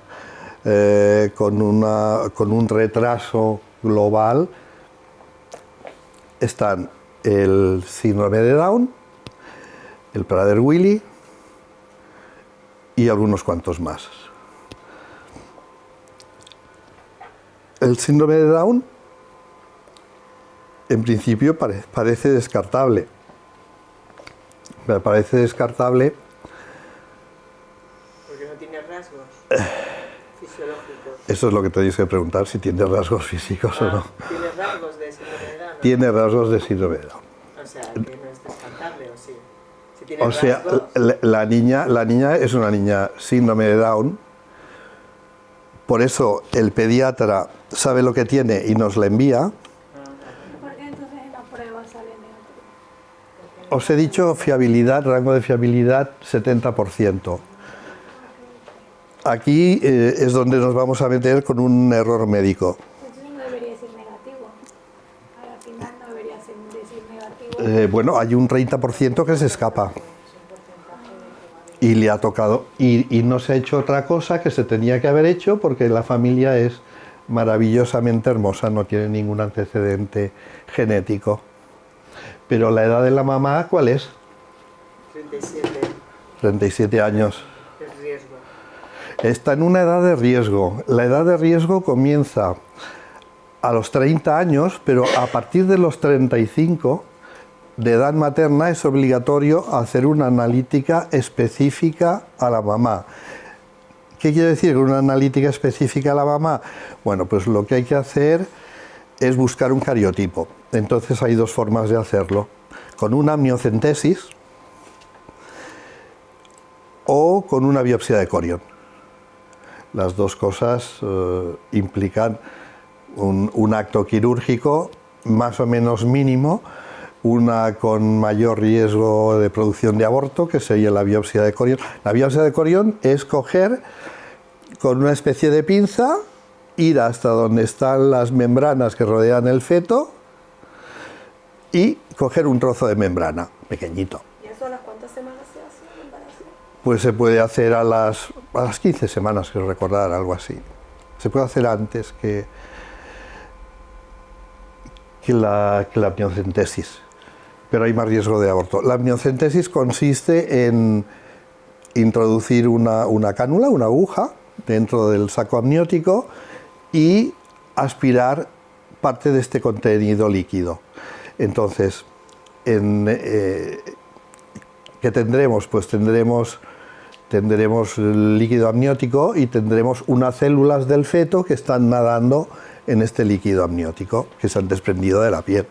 con un retraso global, están el síndrome de Down, el Prader-Willi y algunos cuantos más. El síndrome de Down, en principio, parece descartable. Me parece descartable. Porque no tiene rasgos fisiológicos. Eso es lo que tenéis que preguntar, si tiene rasgos físicos o no. ¿Tiene rasgos de síndrome de Down? Tiene rasgos de síndrome de Down. O sea, que no es descartable, ¿o sí? Si tiene O sea, rasgos, la niña es una niña síndrome de Down, Por eso el pediatra sabe lo que tiene y nos la envía. ¿Por qué entonces en la prueba sale neutro? Os he dicho fiabilidad, rango de fiabilidad 70%. Aquí es donde nos vamos a meter con un error médico. Entonces no debería ser negativo. Al final no debería decir negativo. Bueno, hay un 30% que se escapa. Y le ha tocado. Y no se ha hecho otra cosa que se tenía que haber hecho porque la familia es maravillosamente hermosa, no tiene ningún antecedente genético. Pero la edad de la mamá, ¿cuál es? 37. 37 años. Es riesgo. Está en una edad de riesgo. La edad de riesgo comienza a los 30 años, pero a partir de los 35 de edad materna es obligatorio hacer una analítica específica a la mamá. ¿Qué quiere decir una analítica específica a la mamá? Bueno, pues lo que hay que hacer es buscar un cariotipo. Entonces hay dos formas de hacerlo. Con una amniocentesis o con una biopsia de corión. Las dos cosas implican un acto quirúrgico más o menos mínimo, una con mayor riesgo de producción de aborto, que sería la biopsia de corión. La biopsia de corión es coger con una especie de pinza, ir hasta donde están las membranas que rodean el feto y coger un trozo de membrana, pequeñito. ¿Y eso a las cuántas semanas se hace el embarazo? Pues se puede hacer a las 15 semanas, quiero recordar, algo así. Se puede hacer antes que la amniocentesis, pero hay más riesgo de aborto. La amniocentesis consiste en introducir una cánula, una aguja, dentro del saco amniótico y aspirar parte de este contenido líquido. Entonces, ¿qué tendremos? Pues tendremos líquido amniótico y tendremos unas células del feto que están nadando en este líquido amniótico, que se han desprendido de la piel.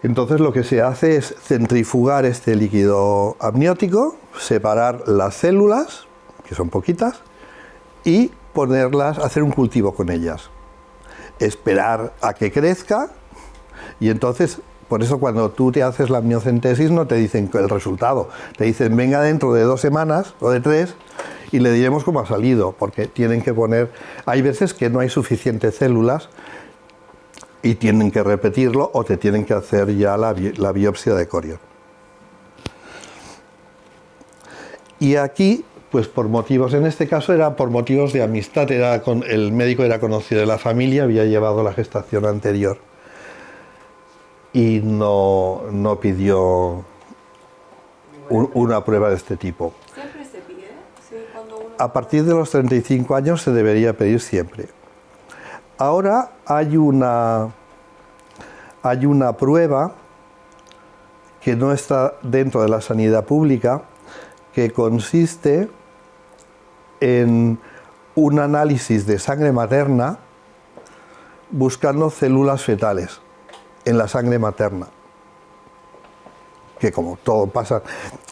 Entonces lo que se hace es centrifugar este líquido amniótico, separar las células, que son poquitas, y hacer un cultivo con ellas. Esperar a que crezca y entonces, por eso cuando tú te haces la amniocentesis no te dicen el resultado, te dicen venga dentro de 2 semanas o de 3 y le diremos cómo ha salido, porque tienen que poner, hay veces que no hay suficientes células y tienen que repetirlo o te tienen que hacer ya la biopsia de corión. Y aquí, pues por motivos, en este caso era por motivos de amistad, el médico era conocido de la familia, había llevado la gestación anterior y no pidió una prueba de este tipo. ¿Siempre se pide? Sí, cuando uno... A partir de los 35 años se debería pedir siempre. Ahora hay una prueba que no está dentro de la sanidad pública, que consiste en un análisis de sangre materna buscando células fetales en la sangre materna. Que como todo pasa,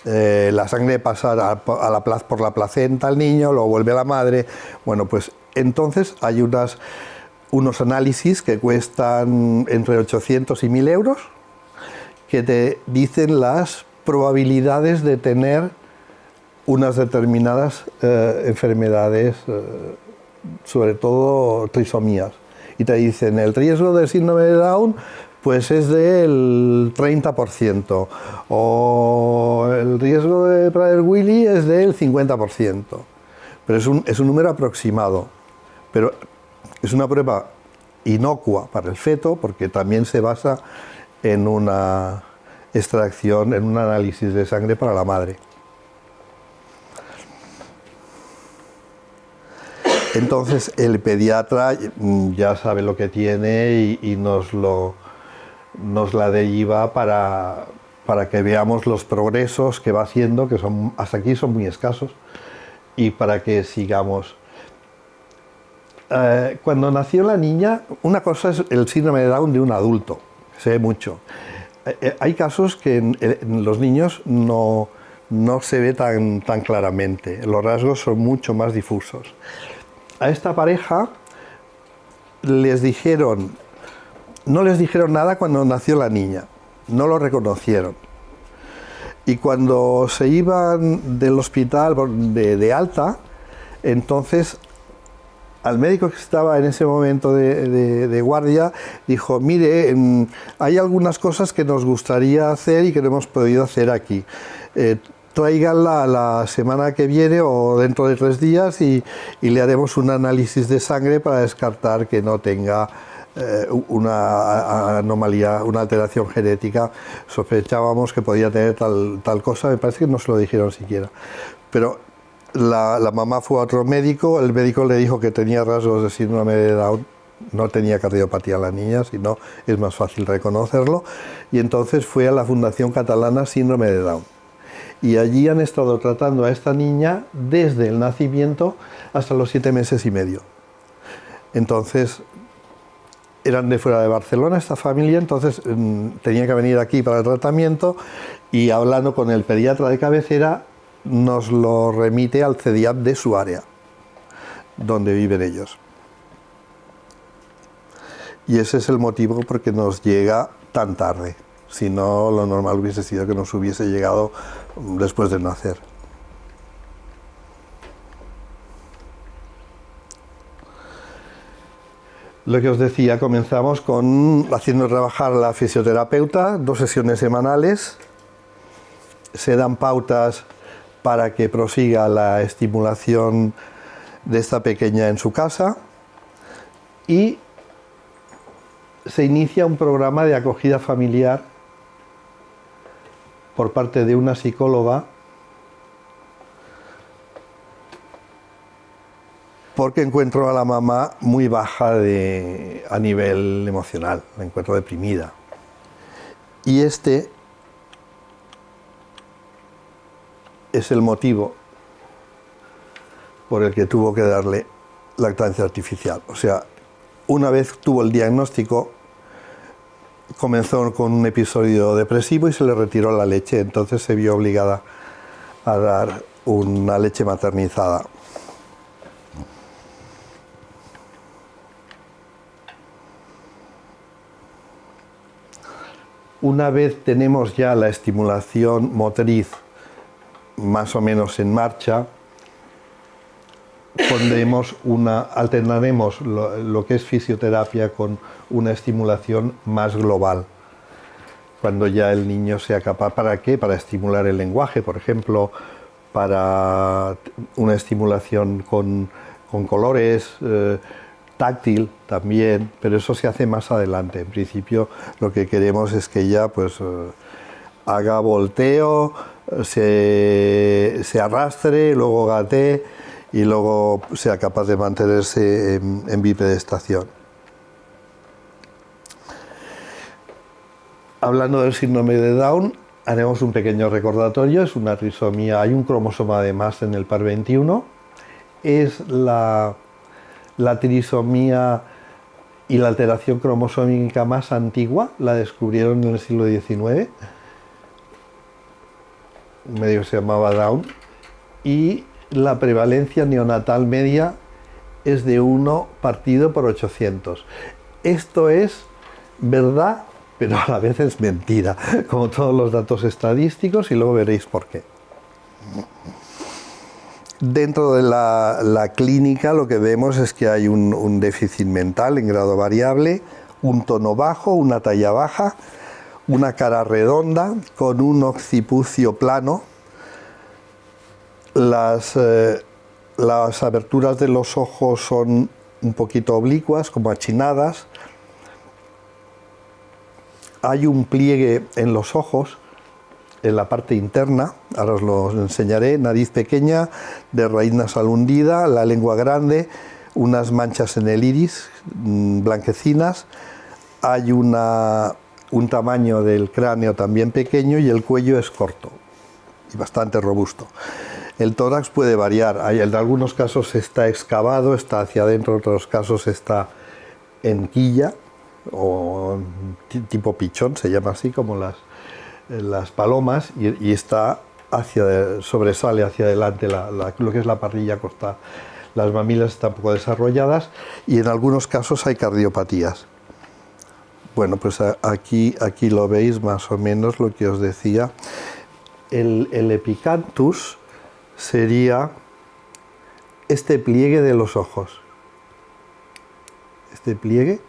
la sangre pasa por la placenta al niño, luego vuelve a la madre. Bueno, pues entonces hay unos análisis que cuestan entre 800 y 1000 euros, que te dicen las probabilidades de tener unas determinadas enfermedades, sobre todo trisomías. Y te dicen, el riesgo del síndrome de Down pues es del 30%, o el riesgo de Prader-Willi es del 50%. Pero es un número aproximado. Pero es una prueba inocua para el feto, porque también se basa en una extracción, en un análisis de sangre para la madre. Entonces el pediatra ya sabe lo que tiene y nos la deriva para que veamos los progresos que va haciendo, que hasta aquí son muy escasos, y para que sigamos. Cuando nació la niña, una cosa es el síndrome de Down de un adulto, que se ve mucho. Hay casos que en los niños no se ve tan claramente, los rasgos son mucho más difusos. a esta pareja les dijeron, no les dijeron nada cuando nació la niña, no lo reconocieron. Y cuando se iban del hospital de alta, entonces al médico que estaba en ese momento de guardia dijo, mire, hay algunas cosas que nos gustaría hacer y que no hemos podido hacer aquí. Tráiganla la semana que viene o dentro de 3 días y le haremos un análisis de sangre para descartar que no tenga una anomalía, una alteración genética. Sospechábamos que podía tener tal cosa, me parece que no se lo dijeron siquiera. Pero la mamá fue a otro médico, el médico le dijo que tenía rasgos de síndrome de Down, no tenía cardiopatía la niña, sino es más fácil reconocerlo, y entonces fue a la Fundación Catalana Síndrome de Down. Y allí han estado tratando a esta niña desde el nacimiento hasta los 7 meses y medio. Entonces, eran de fuera de Barcelona esta familia, entonces tenía que venir aquí para el tratamiento y hablando con el pediatra de cabecera nos lo remite al CEDIAP de su área, donde viven ellos. Y ese es el motivo por que nos llega tan tarde. Si no, lo normal hubiese sido que nos hubiese llegado después de nacer. Lo que os decía, comenzamos haciendo trabajar a la fisioterapeuta, 2 sesiones semanales. Se dan pautas para que prosiga la estimulación de esta pequeña en su casa y se inicia un programa de acogida familiar por parte de una psicóloga porque encuentro a la mamá muy baja a nivel emocional, la encuentro deprimida. Y este es el motivo por el que tuvo que darle lactancia artificial. O sea, una vez tuvo el diagnóstico, comenzó con un episodio depresivo y se le retiró la leche, entonces se vio obligada a dar una leche maternizada. Una vez tenemos ya la estimulación motriz más o menos en marcha, alternaremos lo que es fisioterapia con una estimulación más global. Cuando ya el niño sea capaz, ¿para qué? Para estimular el lenguaje, por ejemplo, para una estimulación con colores, táctil también, pero eso se hace más adelante. En principio lo que queremos es que ella pues haga volteo, se arrastre, luego gatee y luego sea capaz de mantenerse en bipedestación. Hablando del síndrome de Down, haremos un pequeño recordatorio. Es una trisomía, hay un cromosoma de más en el par 21. Es la trisomía y la alteración cromosómica más antigua, la descubrieron en el siglo XIX. Un médico se llamaba Down. Y la prevalencia neonatal media es de 1 partido por 800. Esto es verdad, pero a la vez es mentira, como todos los datos estadísticos, y luego veréis por qué. Dentro de la clínica lo que vemos es que hay un déficit mental en grado variable, un tono bajo, una talla baja, una cara redonda con un occipucio plano. Las aberturas de los ojos son un poquito oblicuas, como achinadas. Hay un pliegue en los ojos, en la parte interna, ahora os lo enseñaré, nariz pequeña, de raíz nasal hundida, la lengua grande, unas manchas en el iris, blanquecinas. Hay un tamaño del cráneo también pequeño y el cuello es corto y bastante robusto. El tórax puede variar, en algunos casos está excavado, está hacia adentro, en otros casos está en quilla o tipo pichón, se llama así, como las palomas, y está sobresale hacia adelante lo que es la parrilla costal. las mamilas están poco desarrolladas y en algunos casos hay cardiopatías. Bueno, pues aquí lo veis más o menos lo que os decía. El epicanthus sería este pliegue de los ojos. Este pliegue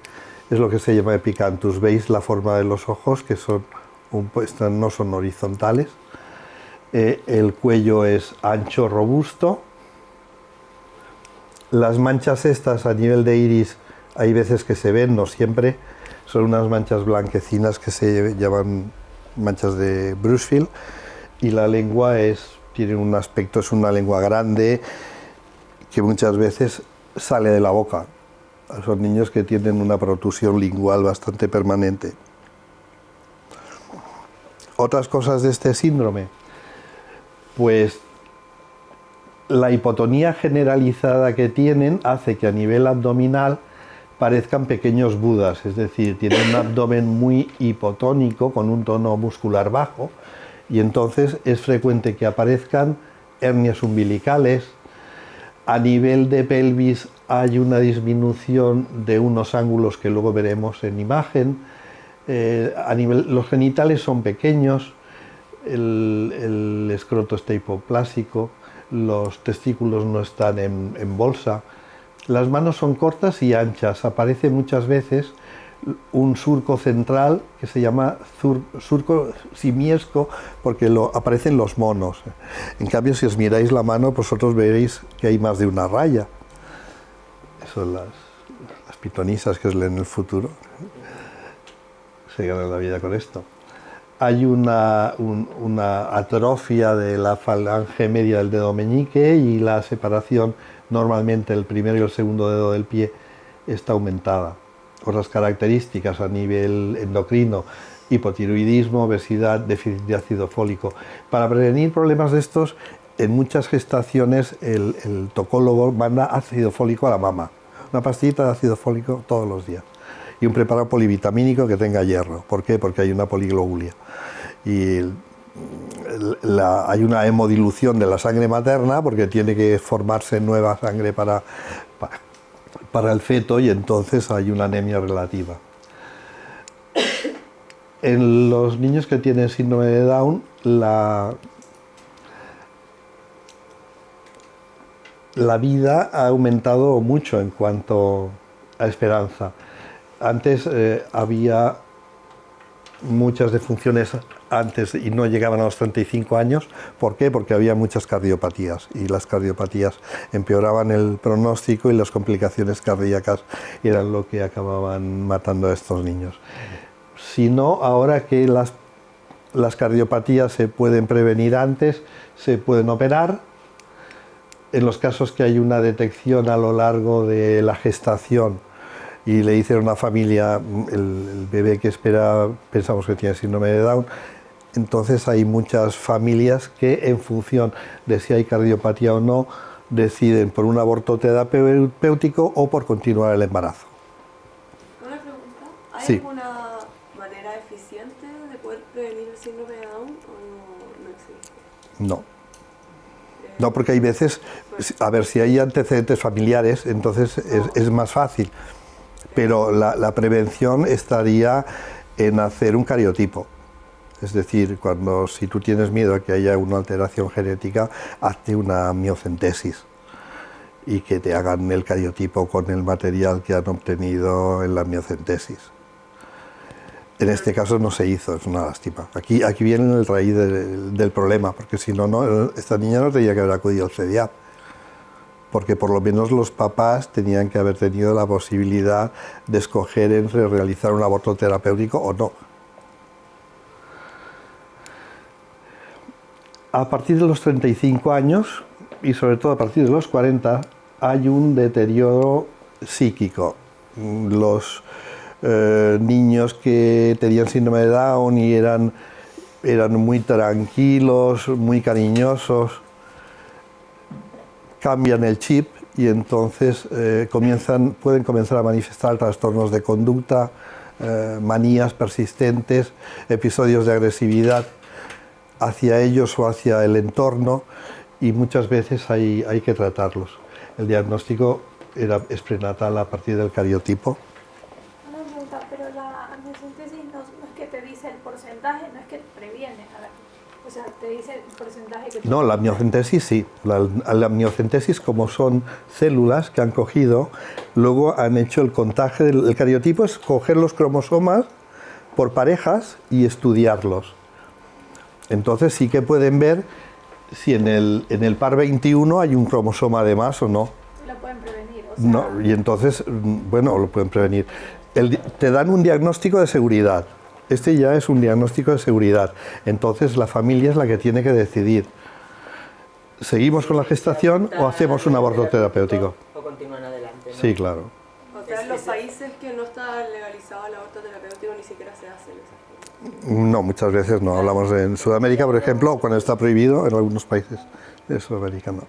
es lo que se llama epicanthus. Veis la forma de los ojos, que son no son horizontales. El cuello es ancho, robusto. Las manchas estas a nivel de iris hay veces que se ven, no siempre. Son unas manchas blanquecinas que se llaman manchas de Brushfield. Y la lengua tiene un aspecto, es una lengua grande que muchas veces sale de la boca. Son niños que tienen una protusión lingual bastante permanente. Otras cosas de este síndrome, pues la hipotonía generalizada que tienen hace que a nivel abdominal parezcan pequeños budas, es decir, tienen un abdomen muy hipotónico con un tono muscular bajo y entonces es frecuente que aparezcan hernias umbilicales. A nivel de pelvis hay una disminución de unos ángulos que luego veremos en imagen. Los genitales son pequeños, el escroto está hipoplásico, los testículos no están en bolsa. Las manos son cortas y anchas, aparece muchas veces un surco central que se llama surco simiesco porque aparecen los monos. En cambio, si os miráis la mano, vosotros veréis que hay más de una raya. Eso son las pitonisas que os leen el futuro. Se ganan la vida con esto. Hay una atrofia de la falange media del dedo meñique y la separación, normalmente el primero y el segundo dedo del pie, está aumentada. Otras características a nivel endocrino, hipotiroidismo, obesidad, déficit de ácido fólico. Para prevenir problemas de estos, en muchas gestaciones el tocólogo manda ácido fólico a la mama. Una pastillita de ácido fólico todos los días. Y un preparado polivitamínico que tenga hierro. ¿Por qué? Porque hay una poliglobulia. Y hay una hemodilución de la sangre materna porque tiene que formarse nueva sangre para el feto y entonces hay una anemia relativa. En los niños que tienen síndrome de Down, la vida ha aumentado mucho en cuanto a esperanza. Antes había muchas defunciones antes y no llegaban a los 35 años. ¿Por qué? Porque había muchas cardiopatías y las cardiopatías empeoraban el pronóstico y las complicaciones cardíacas eran lo que acababan matando a estos niños. Si no, ahora que las cardiopatías se pueden prevenir antes, se pueden operar. En los casos que hay una detección a lo largo de la gestación y le dicen a una familia, el bebé que espera, pensamos que tiene síndrome de Down, entonces hay muchas familias que en función de si hay cardiopatía o no, deciden por un aborto terapéutico o por continuar el embarazo. Una pregunta, ¿hay Sí. alguna manera eficiente de poder prevenir el síndrome de Down o no existe? No. No, porque hay veces, a ver, si hay antecedentes familiares, entonces es más fácil. Pero la prevención estaría en hacer un cariotipo. Es decir, si tú tienes miedo a que haya una alteración genética, hazte una miocentesis y que te hagan el cariotipo con el material que han obtenido en la miocentesis. En este caso no se hizo, es una lástima. Aquí viene el raíz del problema, porque si no, esta niña no tenía que haber acudido al CEDIAP. Porque por lo menos los papás tenían que haber tenido la posibilidad de escoger entre realizar un aborto terapéutico o no. A partir de los 35 años, y sobre todo a partir de los 40, hay un deterioro psíquico. Los niños que tenían síndrome de Down y eran muy tranquilos, muy cariñosos, cambian el chip y entonces pueden comenzar a manifestar trastornos de conducta, manías persistentes, episodios de agresividad hacia ellos o hacia el entorno y muchas veces hay que tratarlos. El diagnóstico es prenatal a partir del cariotipo. Una pregunta, pero la amniocentesis no es que te dice el porcentaje, no es que previene, o sea, te dice el porcentaje que... No, la amniocentesis sí. La amniocentesis, como son células que han cogido, luego han hecho el contaje del cariotipo, es coger los cromosomas por parejas y estudiarlos. Entonces sí que pueden ver si en el par 21 hay un cromosoma de más o no. Lo pueden prevenir, o sea... No, y entonces, bueno, lo pueden prevenir. Te dan un diagnóstico de seguridad. Este ya es un diagnóstico de seguridad. Entonces la familia es la que tiene que decidir. ¿Seguimos con la gestación o hacemos un aborto terapéutico? O continúan adelante, ¿no? Sí, claro. O sea, en los países que no está legalizado el aborto terapéutico ni siquiera se hace esas cosas. No, muchas veces no. Hablamos en Sudamérica, por ejemplo, cuando está prohibido en algunos países de Sudamérica, no.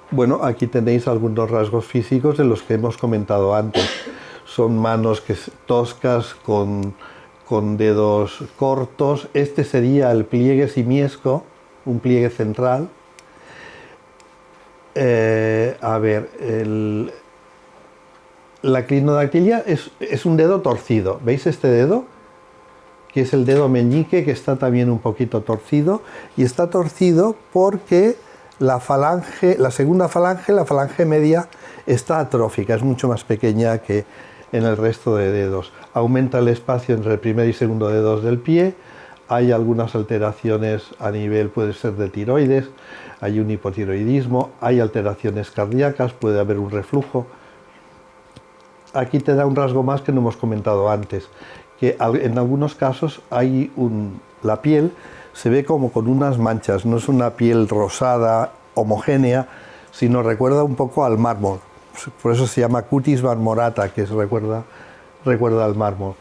Bueno, aquí tenéis algunos rasgos físicos de los que hemos comentado antes. Son manos toscas con dedos cortos. Este sería el pliegue simiesco, un pliegue central. La clinodactilia es un dedo torcido. ¿Veis este dedo? Que es el dedo meñique, que está también un poquito torcido. Y está torcido porque la segunda falange, la falange media, está atrófica, es mucho más pequeña que en el resto de dedos. Aumenta el espacio entre el primer y segundo dedos del pie. Hay algunas alteraciones a nivel, puede ser de tiroides, hay un hipotiroidismo, hay alteraciones cardíacas, puede haber un reflujo. Aquí te da un rasgo más que no hemos comentado antes, que en algunos casos la piel se ve como con unas manchas, no es una piel rosada, homogénea, sino recuerda un poco al mármol. Por eso se llama cutis marmorata, que recuerda al mármol.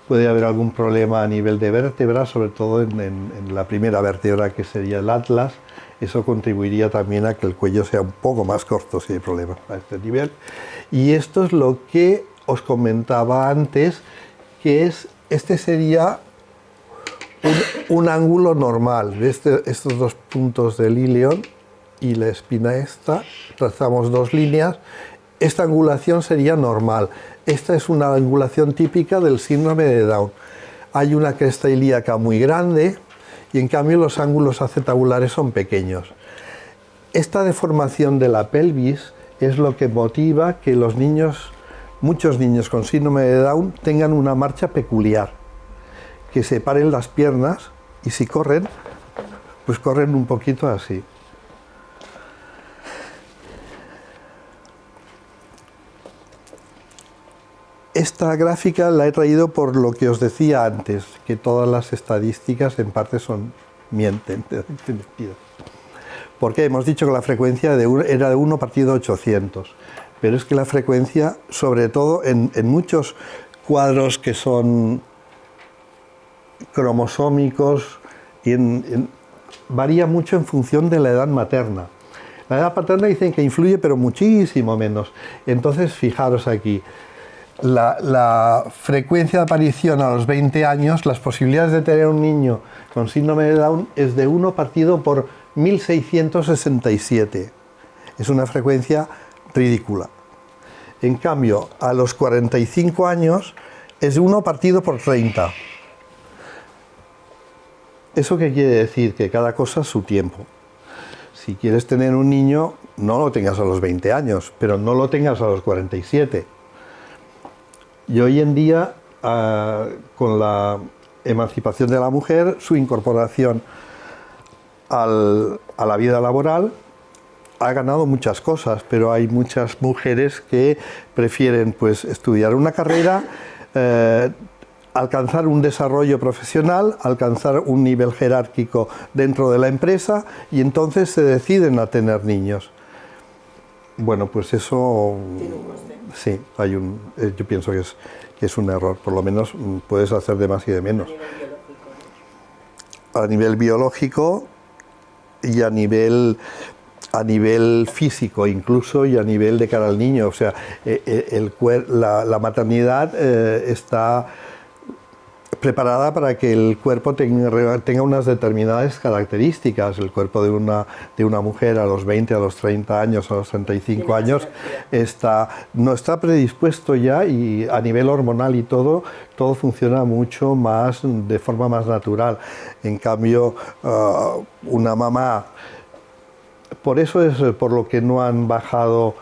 Puede haber algún problema a nivel de vértebra, sobre todo en la primera vértebra, que sería el atlas. Eso contribuiría también a que el cuello sea un poco más corto si hay problemas a este nivel. Y esto es lo que os comentaba antes, que este sería un ángulo normal. Estos dos puntos del ilion y la espina esta, trazamos dos líneas. Esta angulación sería normal. Esta es una angulación típica del síndrome de Down. Hay una cresta ilíaca muy grande y en cambio los ángulos acetabulares son pequeños. Esta deformación de la pelvis es lo que motiva que muchos niños con síndrome de Down tengan una marcha peculiar, que separen las piernas y si corren, pues corren un poquito así. Esta gráfica la he traído por lo que os decía antes, que todas las estadísticas en parte mienten. Porque hemos dicho que la frecuencia era de 1 partido 800, pero es que la frecuencia, sobre todo en muchos cuadros que son cromosómicos, varía mucho en función de la edad materna. La edad paterna dicen que influye, pero muchísimo menos. Entonces, fijaros aquí. La frecuencia de aparición a los 20 años, las posibilidades de tener un niño con síndrome de Down es de 1 partido por 1667. Es una frecuencia ridícula. En cambio, a los 45 años es 1 partido por 30. ¿Eso qué quiere decir? Que cada cosa a su tiempo. Si quieres tener un niño, no lo tengas a los 20 años, pero no lo tengas a los 47. Y hoy en día, con la emancipación de la mujer, su incorporación a la vida laboral, ha ganado muchas cosas, pero hay muchas mujeres que prefieren pues, estudiar una carrera, alcanzar un desarrollo profesional, alcanzar un nivel jerárquico dentro de la empresa y entonces se deciden a tener niños. Bueno, pues eso... ¿Tiene un coste? Sí, yo pienso que es un error. Por lo menos puedes hacer de más y de menos. A nivel biológico y a nivel físico incluso y a nivel de cara al niño. O sea, la maternidad está preparada para que el cuerpo tenga unas determinadas características. El cuerpo de una mujer a los 20, a los 30 años, a los 35 años no está predispuesto ya, y a nivel hormonal y todo funciona mucho más, de forma más natural. En cambio, una mamá, por eso es por lo que no han bajado.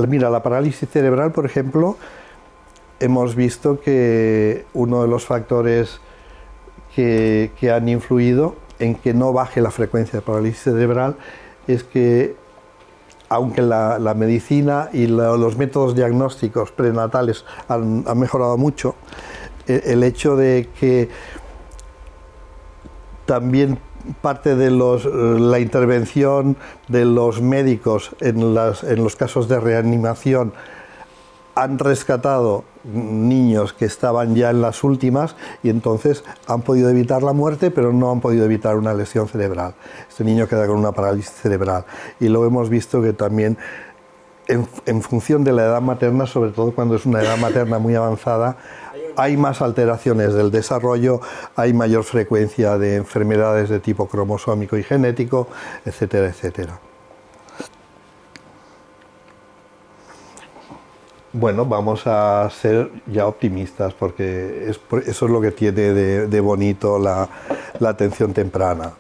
Mira, la parálisis cerebral, por ejemplo, hemos visto que uno de los factores que han influido en que no baje la frecuencia de parálisis cerebral es que, aunque la medicina y los métodos diagnósticos prenatales han mejorado mucho, el hecho de que también parte de la intervención de los médicos en los casos de reanimación han rescatado niños que estaban ya en las últimas, y entonces han podido evitar la muerte, pero no han podido evitar una lesión cerebral. Este niño queda con una parálisis cerebral, y luego hemos visto que también en función de la edad materna, sobre todo cuando es una edad materna muy avanzada, hay más alteraciones del desarrollo, hay mayor frecuencia de enfermedades de tipo cromosómico y genético, etcétera, etcétera. Bueno, vamos a ser ya optimistas, porque eso es lo que tiene de bonito la atención temprana.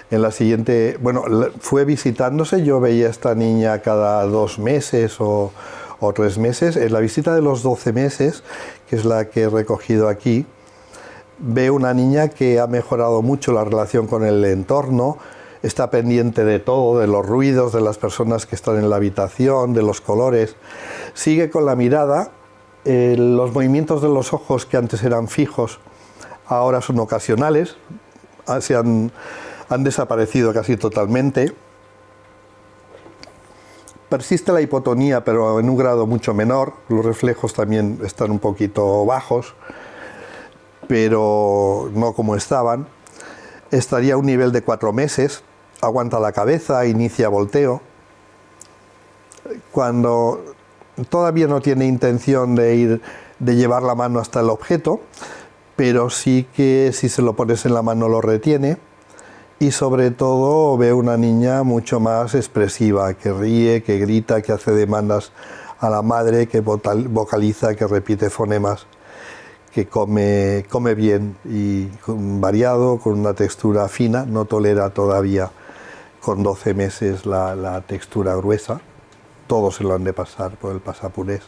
En la siguiente, bueno, fue visitándose, yo veía a esta niña cada 2 meses o 3 meses. En la visita de los 12 meses, que es la que he recogido aquí, veo una niña que ha mejorado mucho la relación con el entorno, está pendiente de todo, de los ruidos, de las personas que están en la habitación, de los colores. Sigue con la mirada, los movimientos de los ojos, que antes eran fijos, ahora son ocasionales, han desaparecido casi totalmente. Persiste la hipotonía, pero en un grado mucho menor. Los reflejos también están un poquito bajos, pero no como estaban. Estaría a un nivel de 4 meses, aguanta la cabeza, inicia volteo. Cuando todavía no tiene intención de llevar la mano hasta el objeto, pero sí que si se lo pones en la mano lo retiene. Y sobre todo veo una niña mucho más expresiva, que ríe, que grita, que hace demandas a la madre, que vocaliza, que repite fonemas, que come bien y variado, con una textura fina. No tolera todavía con 12 meses la textura gruesa. Todos se lo han de pasar por el pasapurés.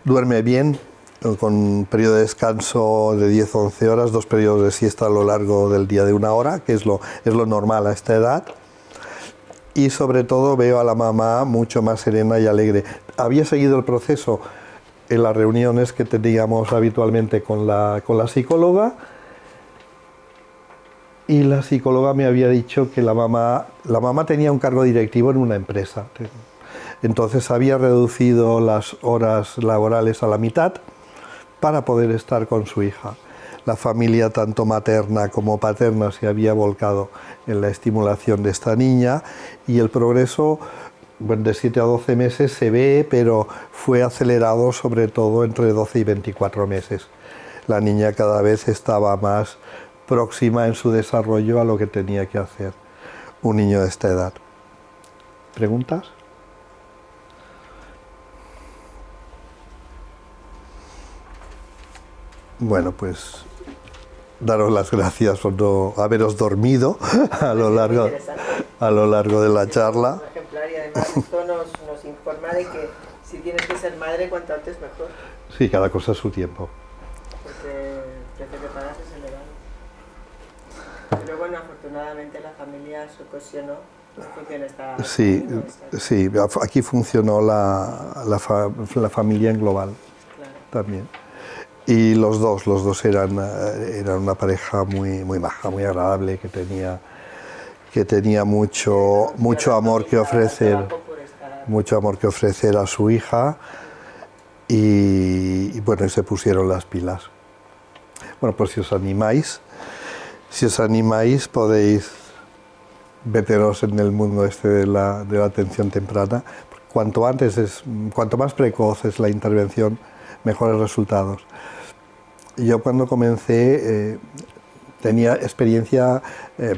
Duerme bien, con un periodo de descanso de 10-11 horas, 2 periodos de siesta a lo largo del día de 1 hora, que es lo normal a esta edad. Y sobre todo veo a la mamá mucho más serena y alegre. Había seguido el proceso en las reuniones que teníamos habitualmente con la psicóloga, y la psicóloga me había dicho que la mamá tenía un cargo directivo en una empresa. Entonces había reducido las horas laborales a la mitad para poder estar con su hija. La familia, tanto materna como paterna, se había volcado en la estimulación de esta niña, y el progreso, bueno, de 7 a 12 meses se ve, pero fue acelerado sobre todo entre 12 y 24 meses. La niña cada vez estaba más próxima en su desarrollo a lo que tenía que hacer un niño de esta edad. ¿Preguntas? Bueno, pues daros las gracias por no haberos dormido a lo largo de la charla. Ejemplar, y además esto nos informa de que si tienes que ser madre, cuanto antes mejor. Sí, cada cosa a su tiempo. Porque el precio que pagas es elevado. Pero bueno, afortunadamente la familia se cohesionó. Sí, aquí funcionó la familia en global, claro, también. Y los dos eran una pareja muy maja, muy agradable, que tenía mucho amor que ofrecer, a su hija, y bueno, se pusieron las pilas. Bueno, pues si os animáis podéis meteros en el mundo de la atención temprana. Cuanto más precoz es la intervención, mejores resultados. Yo cuando comencé tenía experiencia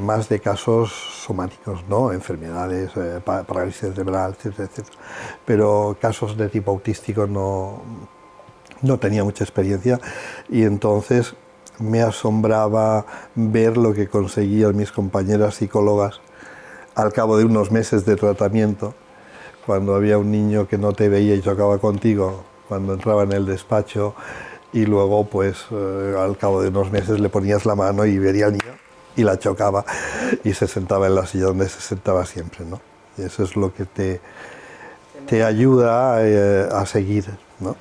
más de casos somáticos, ¿no? Enfermedades, parálisis cerebral, etcétera, etcétera. Pero casos de tipo autístico no tenía mucha experiencia, y entonces me asombraba ver lo que conseguían mis compañeras psicólogas al cabo de unos meses de tratamiento, cuando había un niño que no te veía y chocaba contigo cuando entraba en el despacho, y luego pues al cabo de unos meses le ponías la mano y vería al niño y la chocaba y se sentaba en la silla donde se sentaba siempre, ¿no? Y eso es lo que te ayuda a seguir, ¿no?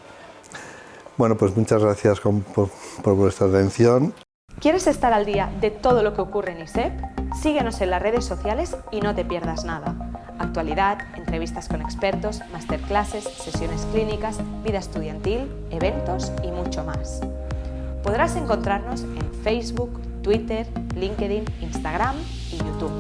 Bueno, pues muchas gracias por vuestra atención. ¿Quieres estar al día de todo lo que ocurre en ISEP? Síguenos en las redes sociales y no te pierdas nada. Actualidad, entrevistas con expertos, masterclasses, sesiones clínicas, vida estudiantil, eventos y mucho más. Podrás encontrarnos en Facebook, Twitter, LinkedIn, Instagram y YouTube.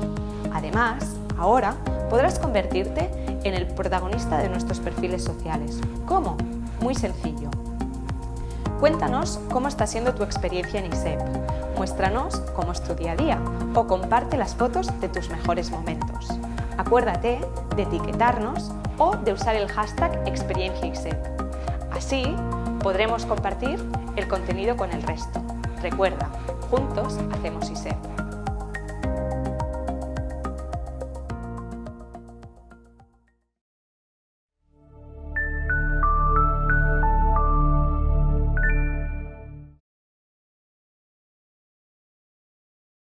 Además, ahora podrás convertirte en el protagonista de nuestros perfiles sociales. ¿Cómo? Muy sencillo. Cuéntanos cómo está siendo tu experiencia en ISEP, muéstranos cómo es tu día a día o comparte las fotos de tus mejores momentos. Acuérdate de etiquetarnos o de usar el hashtag #ExperienciaISEP. Así podremos compartir el contenido con el resto. Recuerda, juntos hacemos ISEP.